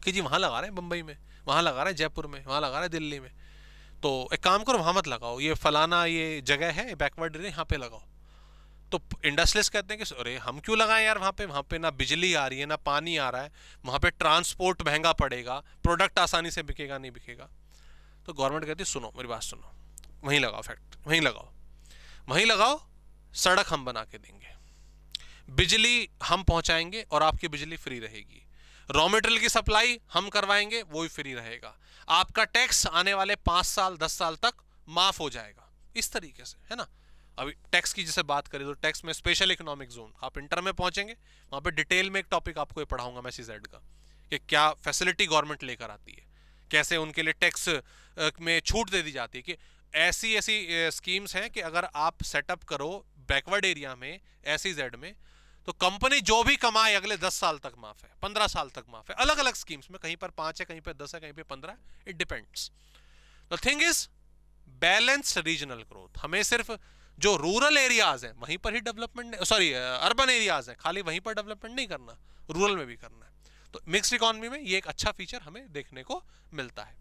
कि जी वहां लगा रहे हैं बंबई में, वहां लगा रहे हैं जयपुर में, वहां लगा रहे हैं दिल्ली में। तो एक काम करो, वहां मत लगाओ, ये फलाना ये जगह है बैकवर्ड एरिया, यहाँ पे लगाओ। तो इंडस्ट्रियलिस्ट कहते हैं कि अरे हम क्यों लगाएं यार, वहां पे ना बिजली आ रही है, ना पानी आ रहा है, वहां पे ट्रांसपोर्ट महंगा पड़ेगा, प्रोडक्ट आसानी से बिकेगा नहीं बिकेगा। तो गवर्नमेंट कहती है सुनो मेरी बात सुनो, वहीं लगाओ फैक्ट्री, वहीं लगाओ, सड़क हम बना के देंगे, बिजली हम पहुंचाएंगे और आपकी बिजली फ्री रहेगी, रॉ मटेरियल की सप्लाई हम करवाएंगे, वो भी फ्री रहेगा, आपका टैक्स आने वाले 5 साल 10 साल तक माफ हो जाएगा। इस तरीके से, है ना। अभी टैक्स की जैसे बात करें तो टैक्स में स्पेशल इकोनॉमिक जोन, आप इंटर में पहुंचेंगे वहां पे डिटेल में एक टॉपिक आपको ये पढ़ाऊंगा मैं SEZ का, कि क्या फैसिलिटी गवर्नमेंट लेकर आती है, कैसे उनके लिए टैक्स में छूट दे दी जाती है, कि ऐसी स्कीम्स हैं कि अगर आप सेटअप करो बैकवर्ड एरिया में SEZ में, तो कंपनी जो भी कमाए अगले 10 साल तक माफ है, 15 साल तक माफ है। अलग अलग स्कीम्स में, कहीं पर 5 है, कहीं पर 10 है, कहीं पर 15 है, it depends. The thing is balance regional growth. हमें सिर्फ जो रूरल एरियाज हैं वहीं पर ही डेवलपमेंट, सॉरी अर्बन एरियाज हैं खाली वहीं पर डेवलपमेंट नहीं करना, रूरल में भी करना है। तो मिक्स्ड इकोनॉमी में ये एक अच्छा फीचर हमें देखने को मिलता है।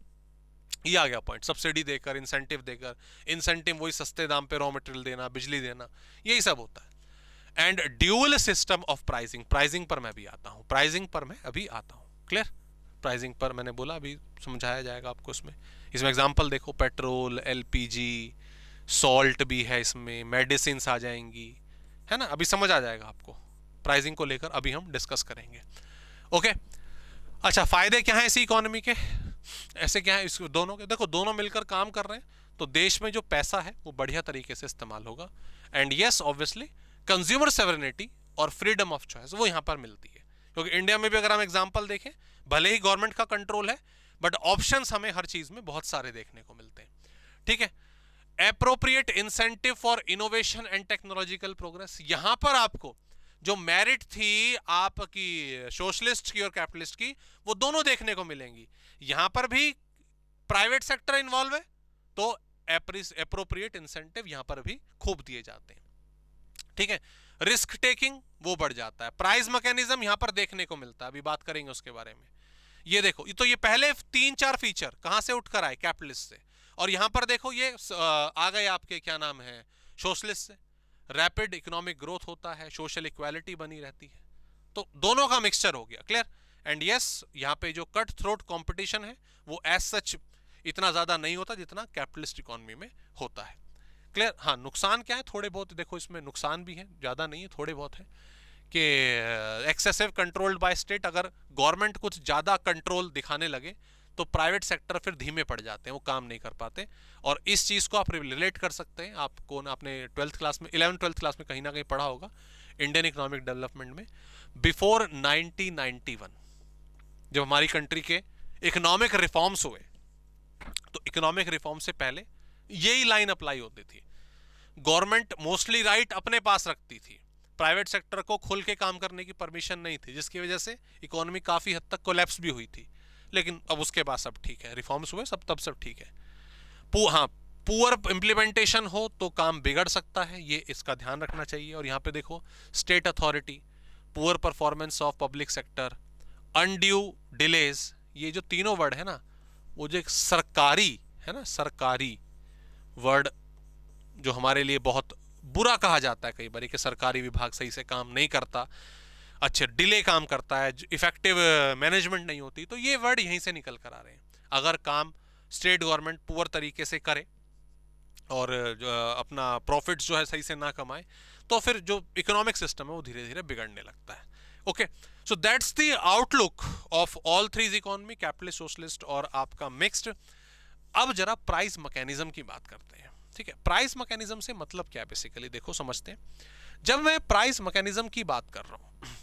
ये आ गया पॉइंट, सब्सिडी देकर, इंसेंटिव देकर, इंसेंटिव वही सस्ते दाम पे रॉ मटेरियल देना, बिजली देना, यही सब होता है। And dual system of pricing, pricing पर मैं अभी आता हूँ, क्लियर। प्राइसिंग पर मैंने बोला अभी समझाया जाएगा आपको। इसमें एग्जांपल देखो, पेट्रोल, LPG, सॉल्ट भी है इसमें, मेडिसिन आ जाएंगी, है ना। अभी समझ आ जाएगा आपको, प्राइसिंग को लेकर अभी हम डिस्कस करेंगे। ओके, अच्छा फायदे क्या हैं इसी इकोनॉमी के, ऐसे क्या है इस दोनों के? देखो दोनों मिलकर काम कर रहे हैं तो देश में जो पैसा है वो बढ़िया तरीके से इस्तेमाल होगा। And yes obviously consumer sovereignty और फ्रीडम ऑफ चॉइस वो यहाँ पर मिलती है क्योंकि इंडिया में भी अगर हम एग्जांपल देखें, भले ही गवर्नमेंट का कंट्रोल है, बट ऑप्शंस हमें हर चीज में बहुत सारे देखने को मिलते हैं, ठीक है। Appropriate incentive for innovation and technological progress, यहां पर आपको जो मेरिट थी आपकी सोशलिस्ट की और कैपिटलिस्ट की, वो दोनों देखने को मिलेंगी। यहां पर भी प्राइवेट सेक्टर इन्वॉल्व है, तो एप्रोप्रिएट इंसेंटिव यहां पर भी खूब दिए जाते हैं, ठीक है। रिस्क टेकिंग वो बढ़ जाता है। प्राइस मैकेनिज्म यहां पर देखने को मिलता है, अभी बात करेंगे उसके बारे में। ये देखो, ये तो ये पहले 3-4 फीचर कहां से उठकर आए, कैपिटलिस्ट से, और यहां पर देखो ये आ गए आपके क्या नाम है, सोशलिस्ट से। रैपिड इकोनॉमिक ग्रोथ होता है, सोशल इक्वालिटी बनी रहती है, तो दोनों का मिक्सचर हो गया, क्लियर। एंड यस, यहाँ पे जो कट थ्रोट कंपटीशन है वो एज सच इतना ज्यादा नहीं होता जितना कैपिटलिस्ट इकोनॉमी में होता है, क्लियर। हाँ, नुकसान क्या है, थोड़े बहुत देखो इसमें नुकसान भी है, ज्यादा नहीं है, थोड़े बहुत है कि एक्सेसिव कंट्रोल्ड बाय स्टेट। अगर गवर्नमेंट कुछ ज्यादा कंट्रोल दिखाने लगे तो प्राइवेट सेक्टर फिर धीमे पड़ जाते हैं, वो काम नहीं कर पाते। और इस चीज को आप रिलेट कर सकते हैं, आपको ना आपने 12th क्लास में 11th-12th क्लास में कहीं ना कहीं पढ़ा होगा इंडियन इकोनॉमिक डेवलपमेंट में। बिफोर 1991 जब हमारी कंट्री के इकोनॉमिक रिफॉर्म्स हुए, तो इकोनॉमिक रिफॉर्म से पहले यही लाइन अप्लाई होती थी। गवर्नमेंट मोस्टली राइट अपने पास रखती थी, प्राइवेट सेक्टर को खुल के काम करने की परमिशन नहीं थी, जिसकी वजह से इकोनॉमी काफी हद तक कोलैप्स भी हुई थी। लेकिन अब उसके बाद सब ठीक है, रिफॉर्म्स हुए सब, तब सब ठीक है। हाँ, पुअर इंप्लीमेंटेशन हो तो काम बिगड़ सकता है, ये इसका ध्यान रखना चाहिए। और यहाँ पे देखो, state authority, poor performance of public sector, undue delays, ये जो तीनों वर्ड है ना, वो जो एक सरकारी है ना, सरकारी वर्ड जो हमारे लिए बहुत बुरा कहा जाता है कई बार कि सरकारी विभाग सही से काम नहीं करता, अच्छा डिले काम करता है, इफेक्टिव मैनेजमेंट नहीं होती, तो ये वर्ड यहीं से निकल कर आ रहे हैं। अगर काम स्टेट गवर्नमेंट पुअर तरीके से करे और अपना प्रॉफिट्स जो है सही से ना कमाए, तो फिर जो इकोनॉमिक सिस्टम है वो धीरे धीरे बिगड़ने लगता है। Okay, so that's the outlook of all three economy, capitalist, socialist और आपका मिक्स्ड। अब जरा प्राइस मैकेनिज्म की बात करते हैं, ठीक है। प्राइस मैकेनिज्म से मतलब क्या है बेसिकली, देखो समझते हैं। जब मैं प्राइस मैकेनिज्म की बात कर रहा हूं,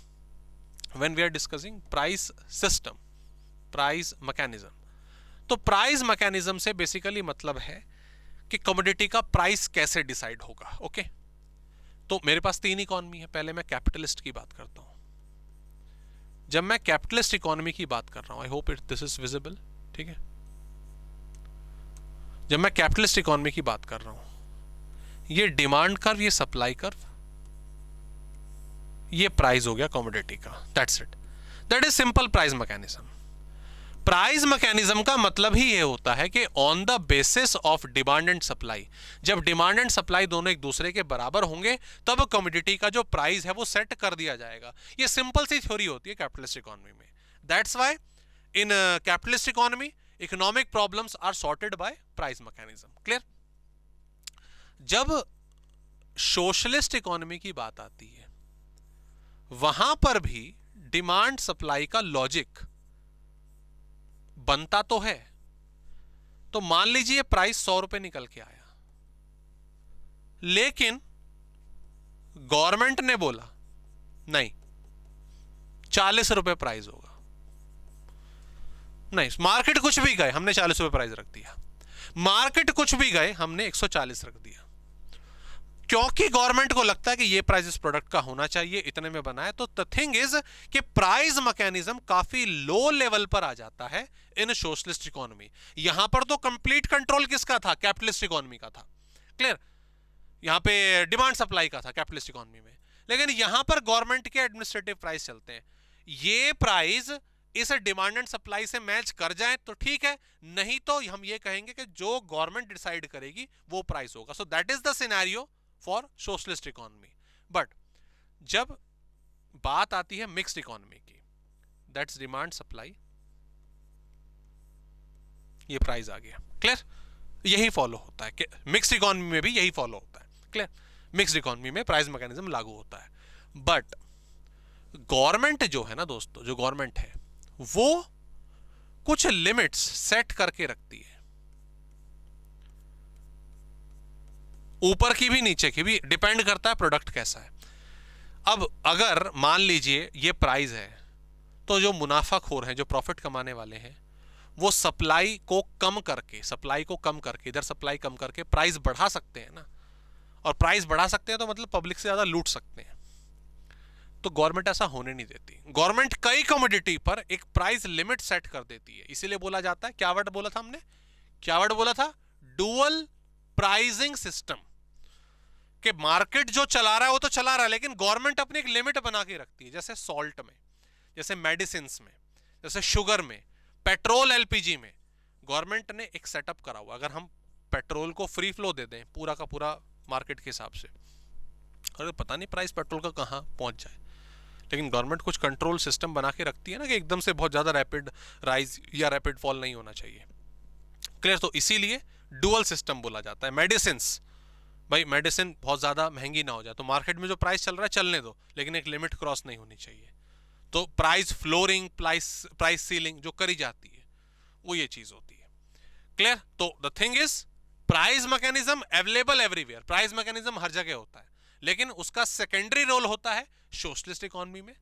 when we are discussing price system, price mechanism, तो प्राइस मैकेनिज्म से बेसिकली मतलब है कि कमोडिटी का प्राइस कैसे डिसाइड होगा। ओके, तो मेरे पास 3 इकोनॉमी है। पहले मैं कैपिटलिस्ट की बात करता हूं। जब मैं कैपिटलिस्ट इकोनॉमी की बात कर रहा हूं, I hope it this is visible, ठीक है। जब मैं कैपिटलिस्ट इकोनॉमी की बात कर रहा हूं, ये डिमांड कर्व, ये सप्लाई कर्व, ये प्राइस हो गया कमोडिटी का, that's it, that is simple price mechanism. Price mechanism का मतलब ही ये होता है कि on the basis of demand and supply, जब डिमांड एंड सप्लाई दोनों एक दूसरे के बराबर होंगे तब कमोडिटी का जो प्राइस है वो सेट कर दिया जाएगा। ये सिंपल सी थ्योरी होती है कैपिटलिस्ट इकोनॉमी में। That's why in capitalist economy economic problems are sorted by price mechanism, clear. जब सोशलिस्ट इकोनॉमी की बात आती है, वहां पर भी डिमांड सप्लाई का लॉजिक बनता तो है। तो मान लीजिए प्राइस 100 रुपए निकल के आया, लेकिन गवर्नमेंट ने बोला नहीं 40 रुपए प्राइस होगा, नहीं मार्केट कुछ भी गए, हमने 40 रुपए प्राइस रख दिया, मार्केट कुछ भी गए, हमने 140 रख दिया, क्योंकि गवर्नमेंट को लगता है कि ये प्राइस इस प्रोडक्ट का होना चाहिए, इतने में बनाए। तो द थिंग इज कि प्राइस मैकेनिज्म काफी लो लेवल पर आ जाता है इन सोशलिस्ट इकोनॉमी। यहां पर तो कंप्लीट कंट्रोल किसका था, कैपिटलिस्ट इकोनॉमी का था, क्लियर। यहां पे डिमांड सप्लाई का था कैपिटलिस्ट इकोनॉमी में, लेकिन यहां पर गवर्नमेंट के एडमिनिस्ट्रेटिव प्राइस चलते हैं। ये प्राइस इस डिमांड एंड सप्लाई से मैच कर जाए तो ठीक है, नहीं तो हम ये कहेंगे कि जो गवर्नमेंट डिसाइड करेगी वो प्राइस होगा। So that is the scenario for socialist economy. But जब बात आती है मिक्स्ड इकोनॉमी की, दैट्स डिमांड सप्लाई, ये प्राइस आ गया, क्लियर। यही फॉलो होता है कि मिक्स्ड इकोनॉमी में भी यही फॉलो होता है, क्लियर। मिक्स्ड इकोनॉमी में प्राइस मैकेनिज्म लागू होता है। बट गवर्नमेंट जो है ना दोस्तों, जो गवर्नमेंट है वो कुछ लिमिट्स सेट करके रखती है, ऊपर की भी नीचे की भी, डिपेंड करता है प्रोडक्ट कैसा है। अब अगर मान लीजिए ये प्राइस है तो जो मुनाफाखोर हैं, जो प्रॉफिट कमाने वाले हैं, वो सप्लाई को कम करके इधर सप्लाई कम करके प्राइस बढ़ा सकते हैं ना, और प्राइस बढ़ा सकते हैं तो मतलब पब्लिक से ज्यादा लूट सकते हैं। तो गवर्नमेंट ऐसा होने नहीं देती। गवर्नमेंट कई कमोडिटी पर एक प्राइस लिमिट सेट कर देती है, इसीलिए बोला जाता है, क्या वर्ड बोला था हमने, क्या वर्ड बोला था, डुअल प्राइसिंग सिस्टम। कि मार्केट जो चला रहा है वो तो चला रहा है, लेकिन गवर्नमेंट अपनी एक लिमिट बना के रखती है, जैसे सॉल्ट में, जैसे मेडिसिन में, जैसे शुगर में, पेट्रोल एलपीजी में। गवर्नमेंट ने एक सेटअप करा हुआ, अगर हम पेट्रोल को फ्री फ्लो दे दें पूरा का पूरा मार्केट के हिसाब से, अरे पता नहीं प्राइस पेट्रोल का कहां पहुंच जाए, लेकिन गवर्नमेंट कुछ कंट्रोल सिस्टम बना के रखती है ना कि एकदम से बहुत ज्यादा रैपिड राइज या रैपिड फॉल नहीं होना चाहिए। क्लियर? तो इसीलिए डुअल सिस्टम बोला जाता है। मेडिसिन, भाई मेडिसिन बहुत ज्यादा महंगी ना हो जाए, तो मार्केट में जो प्राइस चल रहा है चलने दो, लेकिन एक लिमिट क्रॉस नहीं होनी चाहिए। तो प्राइस फ्लोरिंग, प्राइस सीलिंग जो करी जाती है वो ये चीज होती है। क्लियर? तो the thing is, price mechanism available everywhere, price mechanism हर जगह होता है, लेकिन उसका सेकेंडरी रोल होता है सोशलिस्ट इकोनॉमी में।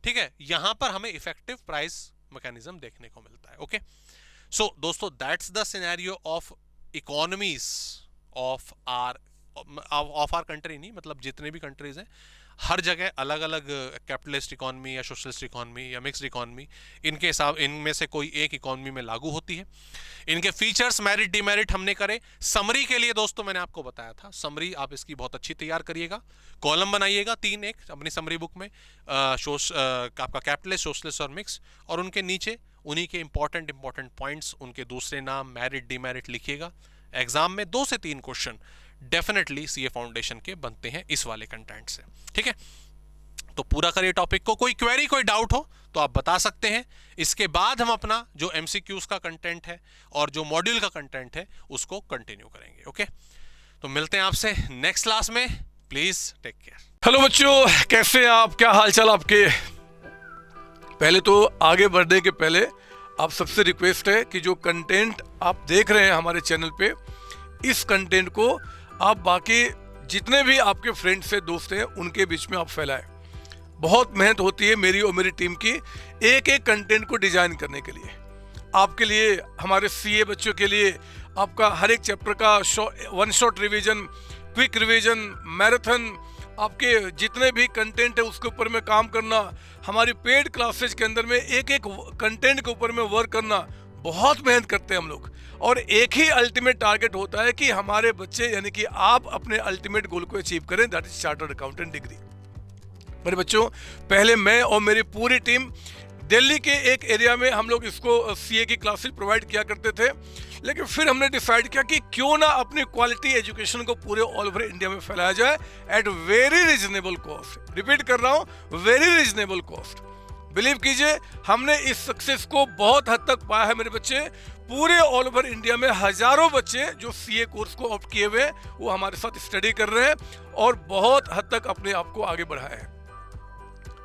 ठीक है, यहां पर हमें इफेक्टिव प्राइस मैकेनिज्म देखने को मिलता है। ओके, सो दोस्तों, that's the scenario of economies of our country, नहीं मतलब जितने भी कंट्रीज हैं, हर जगह अलग अलग कैपिटलिस्ट इकोनॉमी या सोशलिस्ट इकोनॉमी या मिक्स्ड इकोनॉमी, इनके हिसाब, इनमें से कोई एक इकोनॉमी में लागू होती है। इनके फीचर्स, मेरिट, डिमेरिट हमने करे। समरी के लिए दोस्तों मैंने आपको बताया था, समरी आप इसकी बहुत अच्छी तैयार करिएगा, कॉलम बनाइएगा 3 एक अपनी समरी बुक में, आपका कैपिटलिस्ट, सोशलिस्ट और मिक्स, और उनके नीचे उन्हीं के इंपॉर्टेंट पॉइंट्स, उनके दूसरे नाम, मेरिट, डिमेरिट लिखिएगा। एग्जाम में 2 से 3 क्वेश्चन डेफिनेटली सीए फाउंडेशन के बनते हैं इस वाले कंटेंट से। ठीक है, तो पूरा करिए टॉपिक को। कोई क्वेरी, कोई डाउट हो तो आप बता सकते हैं। इसके बाद हम अपना जो एमसीक्यूज का कंटेंट है और जो मॉड्यूल का कंटेंट है उसको कंटिन्यू करेंगे। ओके, तो मिलते हैं आपसे नेक्स्ट क्लास में। Please take care. हेलो बच्चों, कैसे हैं आप, क्या हाल चाल आपके। पहले तो आगे बढ़ने के पहले आप सबसे रिक्वेस्ट है कि जो कंटेंट आप देख रहे हैं हमारे चैनल पे, इस कंटेंट को आप बाकी जितने भी आपके फ्रेंड्स से दोस्त हैं उनके बीच में आप फैलाएं। बहुत मेहनत होती है मेरी और मेरी टीम की एक एक कंटेंट को डिजाइन करने के लिए, आपके लिए, हमारे सीए बच्चों के लिए। आपका हर एक चैप्टर का 1 shot revision, quick revision, marathon, आपके जितने भी कंटेंट है उसके ऊपर में काम करना, हमारी पेड क्लासेज के अंदर में एक एक कंटेंट के ऊपर में वर्क करना, बहुत मेहनत करते हैं हम लोग। और एक ही अल्टीमेट टारगेट होता है कि हमारे बच्चे, यानी कि आप अपने अल्टीमेट गोल को अचीव करें, that is chartered accountant degree. मेरे बच्चों, पहले मैं और मेरी पूरी टीम दिल्ली के एक एरिया में हम लोग इसको सीए की क्लासेस प्रोवाइड किया करते थे, लेकिन फिर हमने डिसाइड किया कि क्यों ना अपनी क्वालिटी एजुकेशन को पूरे ऑल ओवर इंडिया में फैलाया जाए at very reasonable cost. Repeat कर रहा हूँ, वेरी रिजनेबल कॉस्ट। बिलीव कीजिए, हमने इस सक्सेस को बहुत हद तक पाया है मेरे बच्चे। पूरे ऑल ओवर इंडिया में हजारों बच्चे जो सीए कोर्स को ऑप्ट किए हुए वो हमारे साथ स्टडी कर रहे हैं और बहुत हद तक अपने आप को आगे बढ़ाया है।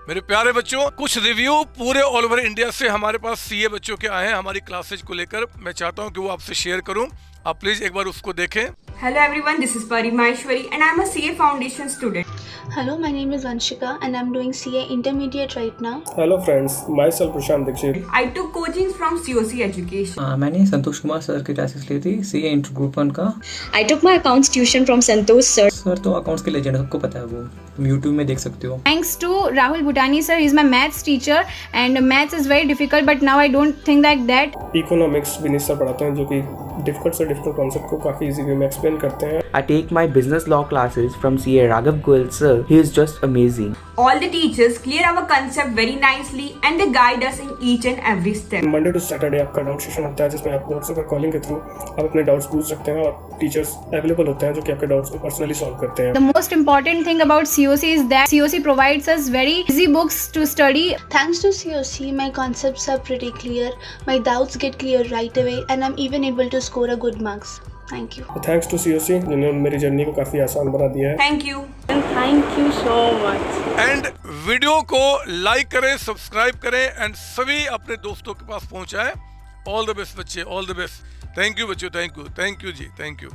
मेरे प्यारे बच्चों, कुछ रिव्यू पूरे ऑल ओवर इंडिया से हमारे पास सीए बच्चों के आए हैं हमारी क्लासेज को लेकर। मैं चाहता हूं कि वो आपसे शेयर करूं, आप प्लीज एक बार उसको देखें। Hello everyone, this is Parimaheshwari and I'm a CA Foundation student. Hello, my name is Vanshika and I'm doing CA Intermediate right now. Hello friends, myself Prashant Dikshit. I took coaching from COC Education. मैंने Santosh Kumar sir की classes ली थी CA inter group 1 का। I took my accounts tuition from Santosh sir. Sir तो accounts के legend, सबको पता है, वो तुम यूट्यूब में देख सकते हो। Thanks to Rahul Bhutani sir, he's my maths teacher and maths is very difficult but now I don't think like that. Economics Vineet sir पढ़ाते हैं जो कि डिफिकल्ट से डिफिकल्ट कॉन्सेप्ट को काफ़ी इजी वे में एक्सप्लेन करते हैं। I take my business law classes from CA Raghav Goyal sir. He is just amazing. All the teachers clear our concept very nicely and they guide us in each and every step. Monday to Saturday आपका doubt session होता है जिसमें आप WhatsApp पर calling के through आप अपने doubts पूछ सकते हैं और टीचर्स अवेलेबल होते हैं जो कि आपके डाउट्स को पर्सनली सॉल्व करते हैं। The most important thing about COC is that COC provides us very easy books to study. Thanks to COC, my concepts are pretty clear, my doubts get clear right away and I'm even able to score a good marks. Thank you. Thanks to COC जिन्होंने मेरी journey को काफ़ी आसान बना दिया है। Thank you. Thank you so much. And video को like करें, सब्सक्राइब करें एंड सभी अपने दोस्तों के पास पहुंचाएं। ऑल द बेस्ट बच्चे, all the best. Thank you बच्चों, थैंक यू जी, थैंक यू।